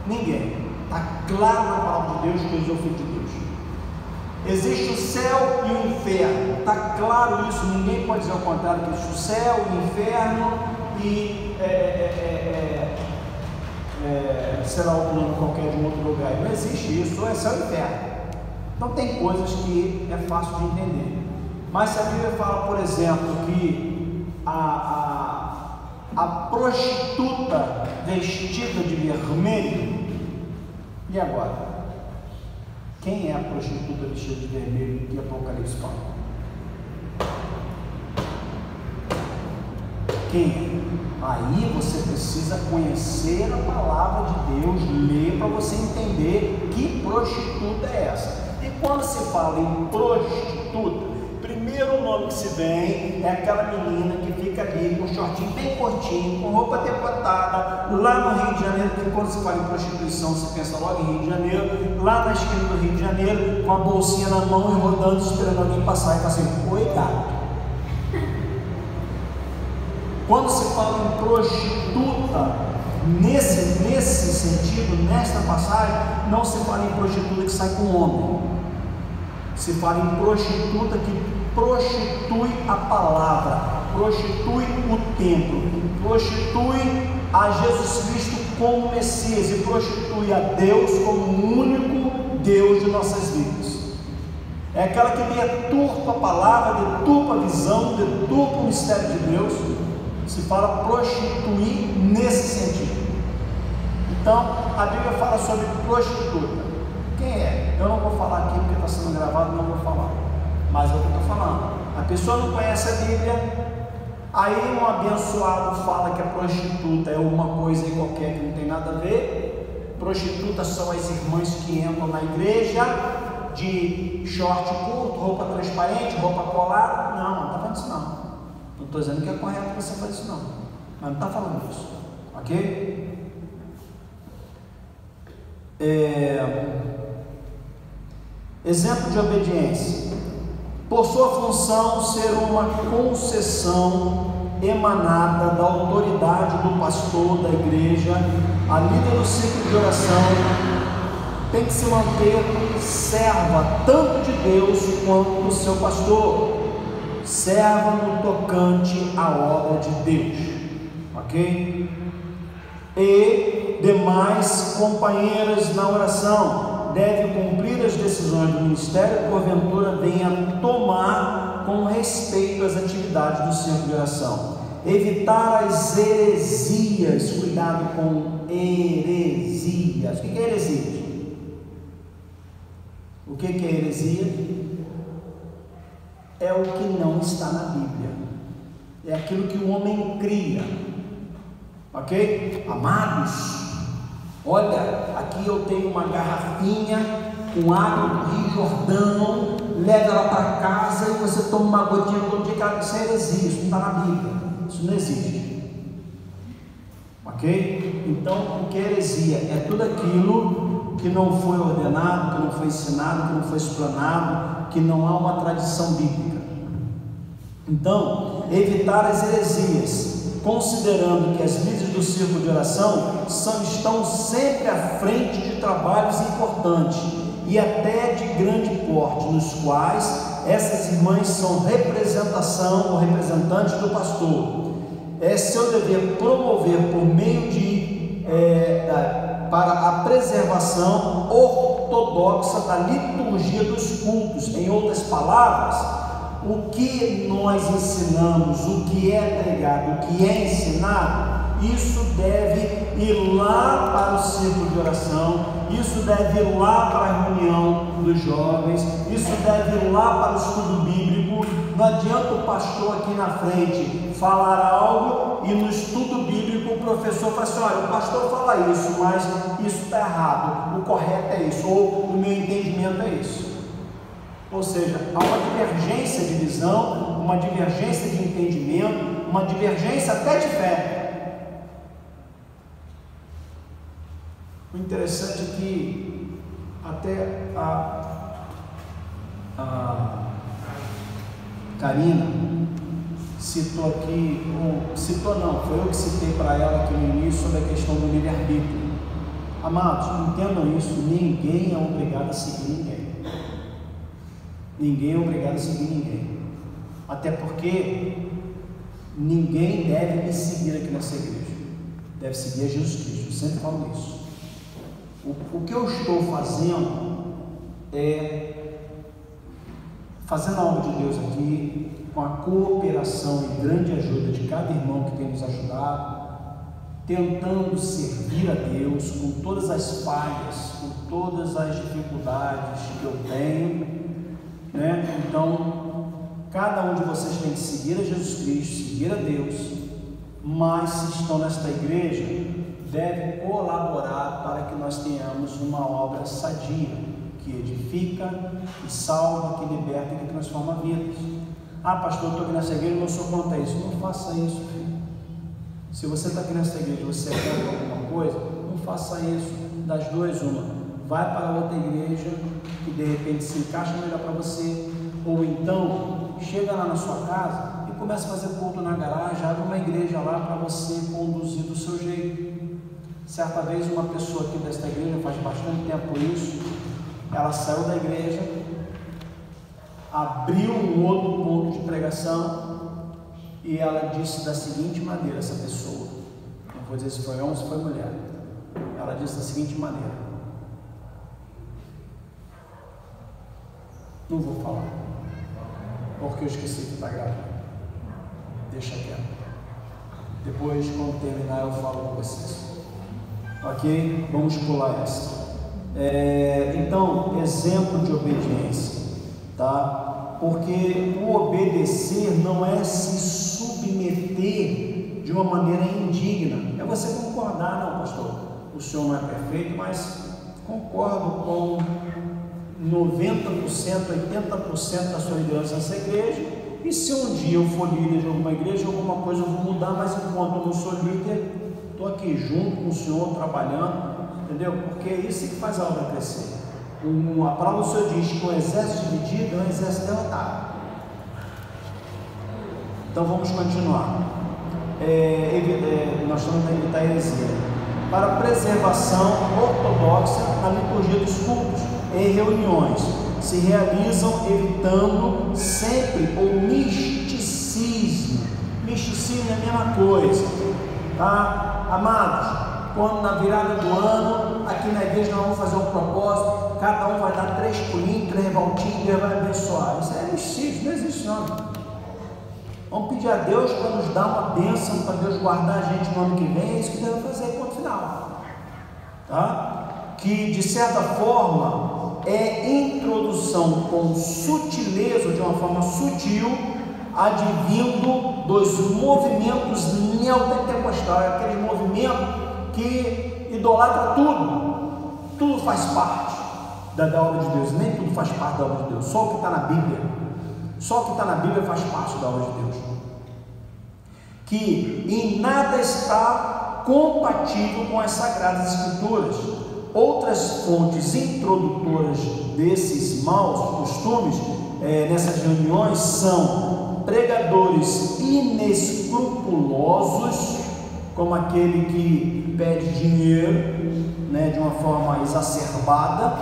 Ninguém. Está claro na palavra de Deus que Jesus é o Filho de Deus. Existe o céu e o inferno. Está claro isso. Ninguém pode dizer ao contrário, que existe o céu, o inferno e será outro nome qualquer de um outro lugar. Não existe isso. Ou é céu e inferno. Então tem coisas que é fácil de entender. Mas se a Bíblia fala, por exemplo, que a prostituta vestida de vermelho, e agora? Quem é a prostituta vestida de vermelho que Apocalipse fala? Quem é? Aí você precisa conhecer a palavra de Deus, ler para você entender que Que prostituta é essa? E quando se fala em prostituta, primeiro nome que se vem é aquela menina que fica ali com um shortinho bem curtinho, com roupa decotada, lá no Rio de Janeiro, que quando se fala em prostituição, se pensa logo em Rio de Janeiro, lá na esquina do Rio de Janeiro, com a bolsinha na mão e rodando, esperando alguém passar e fala assim: oi, gato. Quando se fala em prostituta, nesse sentido, nesta passagem, não se fala em prostituta que sai com homem, se fala em prostituta que prostitui a palavra, prostitui o templo, prostitui a Jesus Cristo como Messias e prostitui a Deus como o único Deus de nossas vidas. É aquela que deturpa a palavra, deturpa a visão, deturpa o mistério de Deus. Se fala prostituir nesse sentido. Então, a Bíblia fala sobre prostituta. Quem é? Eu não vou falar aqui porque está sendo gravado, não vou falar. Mas é o que eu estou falando. A pessoa não conhece a Bíblia, aí um abençoado fala que a prostituta é uma coisa qualquer que não tem nada a ver. Prostitutas são as irmãs que entram na igreja de short curto, roupa transparente, roupa colada. Não está falando isso não. Não estou dizendo que é correto você fazer isso não, mas não está falando isso, ok? Exemplo de obediência: por sua função ser uma concessão emanada da autoridade do pastor da igreja, a líder do ciclo de oração tem que se manter serva tanto de Deus quanto do seu pastor, serva no tocante à obra de Deus, ok? E demais companheiras na oração devem cumprir as decisões do ministério que porventura venha tomar com respeito às atividades do ciclo de oração, evitar as heresias. Cuidado com heresias. O que é heresia? O que é heresia? É o que não está na Bíblia, é aquilo que o homem cria, ok? Amados, olha, aqui eu tenho uma garrafinha com água do Rio Jordão, leva ela para casa e você toma uma gotinha todo dia. Isso é heresia, isso não está na Bíblia, isso não existe, ok? Então, o que é heresia? É tudo aquilo que não foi ordenado, que não foi ensinado, que não foi explanado, que não há uma tradição bíblica. Então, evitar as heresias, considerando que as líderes do círculo de oração estão sempre à frente de trabalhos importantes e até de grande porte, nos quais essas irmãs são representação ou representantes do pastor. É seu dever promover por meio para a preservação ortodoxa da liturgia dos cultos. Em outras palavras, o que nós ensinamos, o que é pregado, o que é ensinado, isso deve ir lá para o círculo de oração, isso deve ir lá para a reunião dos jovens, isso deve ir lá para o estudo bíblico. Não adianta o pastor aqui na frente falar algo e no estudo bíblico o professor fala assim: olha, o pastor fala isso, mas isso está errado, o correto é isso, ou o meu entendimento é isso. Ou seja, há uma divergência de visão, uma divergência de entendimento, uma divergência até de fé. O interessante é que até a Karina citou aqui, ou citou não, foi eu que citei para ela aqui no início sobre a questão do livre-arbítrio. Amados, entendam isso, ninguém é obrigado a seguir ninguém. Ninguém é obrigado a seguir ninguém, até porque ninguém deve me seguir aqui nessa igreja, deve seguir a Jesus Cristo. Eu sempre falo isso. O que eu estou fazendo é fazendo a obra de Deus aqui, com a cooperação e grande ajuda de cada irmão que tem nos ajudado, tentando servir a Deus com todas as falhas, com todas as dificuldades que eu tenho, né? Então, cada um de vocês tem que seguir a Jesus Cristo, seguir a Deus, mas se estão nesta igreja, deve colaborar para que nós tenhamos uma obra sadia, que edifica, que salva, que liberta e que transforma vidas. Ah, pastor, eu estou aqui nessa igreja e não sou contra isso. Não faça isso, filho. Se você está aqui nessa igreja e você é contra alguma coisa, não faça isso. Das duas, uma. Vai para outra igreja que de repente se encaixa melhor para você, ou então chega lá na sua casa e começa a fazer culto na garagem, abre uma igreja lá para você conduzir do seu jeito. Certa vez uma pessoa aqui desta igreja, faz bastante tempo isso, ela saiu da igreja, abriu um outro ponto de pregação e ela disse da seguinte maneira, essa pessoa, não vou dizer se foi homem ou se foi mulher, ela disse da seguinte maneira: não vou falar, porque eu esqueci que está gravando, deixa quieto, depois quando terminar eu falo com vocês, ok? Vamos pular essa. Então, exemplo de obediência, tá? Porque o obedecer não é se submeter de uma maneira indigna, é você concordar, não, pastor, o senhor não é perfeito, mas concordo com 90%, 80% da sua liderança nessa igreja, e se um dia eu for líder de alguma igreja, alguma coisa eu vou mudar, mas enquanto eu não sou líder, estou aqui junto com o senhor, trabalhando, entendeu? Porque é isso que faz a obra crescer. A palavra do Senhor diz que um exército dividido é um exército derrotado. Então vamos continuar. Nós estamos na evitar heresia. Para preservação ortodoxa na liturgia dos cultos e reuniões, se realizam evitando sempre o misticismo. Misticismo é a mesma coisa, tá? Amados, quando na virada do ano, aqui na igreja nós vamos fazer um propósito, cada um vai dar 3 pulinhos, 3 voltinhos, e Deus vai abençoar. Isso é misticismo, não existe não. Vamos pedir a Deus para nos dar uma bênção, para Deus guardar a gente no ano que vem, é isso que Deus vai fazer, ponto final. Tá? Que de certa forma é introdução com sutileza, de uma forma sutil, advindo dos movimentos neopentecostais, aquele movimento que idolatra tudo faz parte da obra de Deus, nem tudo faz parte da obra de Deus, só o que está na Bíblia, faz parte da obra de Deus, que em nada está compatível com as Sagradas Escrituras. Outras fontes introdutoras desses maus costumes nessas reuniões são pregadores inescrupulosos, como aquele que pede dinheiro, de uma forma exacerbada,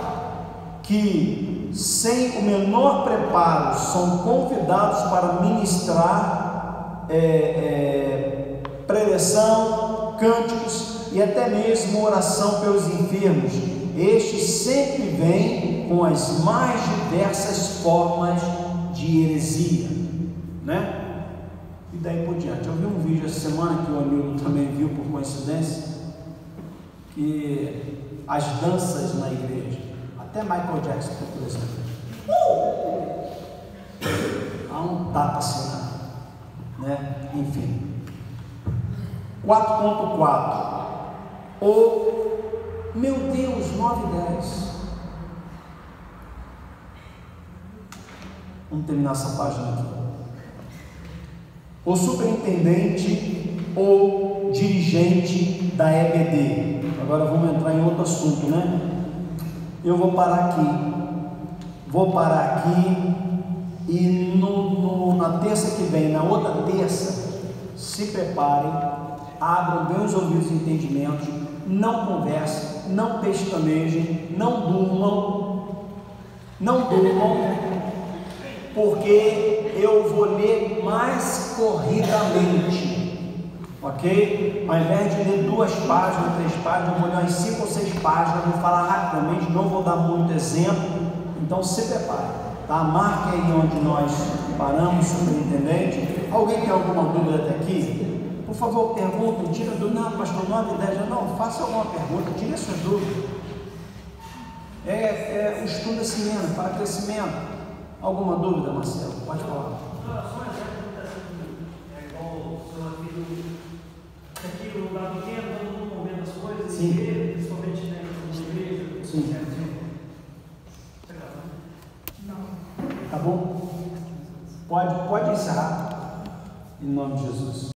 que sem o menor preparo são convidados para ministrar preleção, cânticos e até mesmo oração pelos enfermos. Estes sempre vêm com as mais diversas formas de heresia, E daí por diante. Eu vi um vídeo essa semana que o Anildo também viu por coincidência, que as danças na igreja, até Michael Jackson, por exemplo, há um tapa assim, Enfim. 4.4. Meu Deus, 9:10. Vamos terminar essa página aqui. O superintendente ou dirigente da EBD. Agora vamos entrar em outro assunto, Eu vou parar aqui e na terça que vem, na outra terça, se preparem, abram bem os ouvidos e entendimentos, não conversem, não pestanejem, não durmam, porque eu vou ler mais corridamente, ok? Ao invés de ler 2 páginas, 3 páginas, eu vou ler umas 5 ou 6 páginas, vou falar rapidamente, não vou dar muito exemplo, então se prepare, tá? Marque aí onde nós paramos, superintendente. Alguém tem alguma dúvida até aqui? Por favor, pergunta, tira dúvida. Não, pastor, 9:10, não, faça alguma pergunta, tire a sua dúvida. O estudo é assim mesmo, para crescimento. Alguma dúvida, Marcelo? Pode falar. Só um exemplo, igual o senhor aqui aqui no lugar pequeno, todo mundo vendo as coisas, Sim. e principalmente né, na igreja, Sim. Não. Tá bom? Pode encerrar. Em nome de Jesus.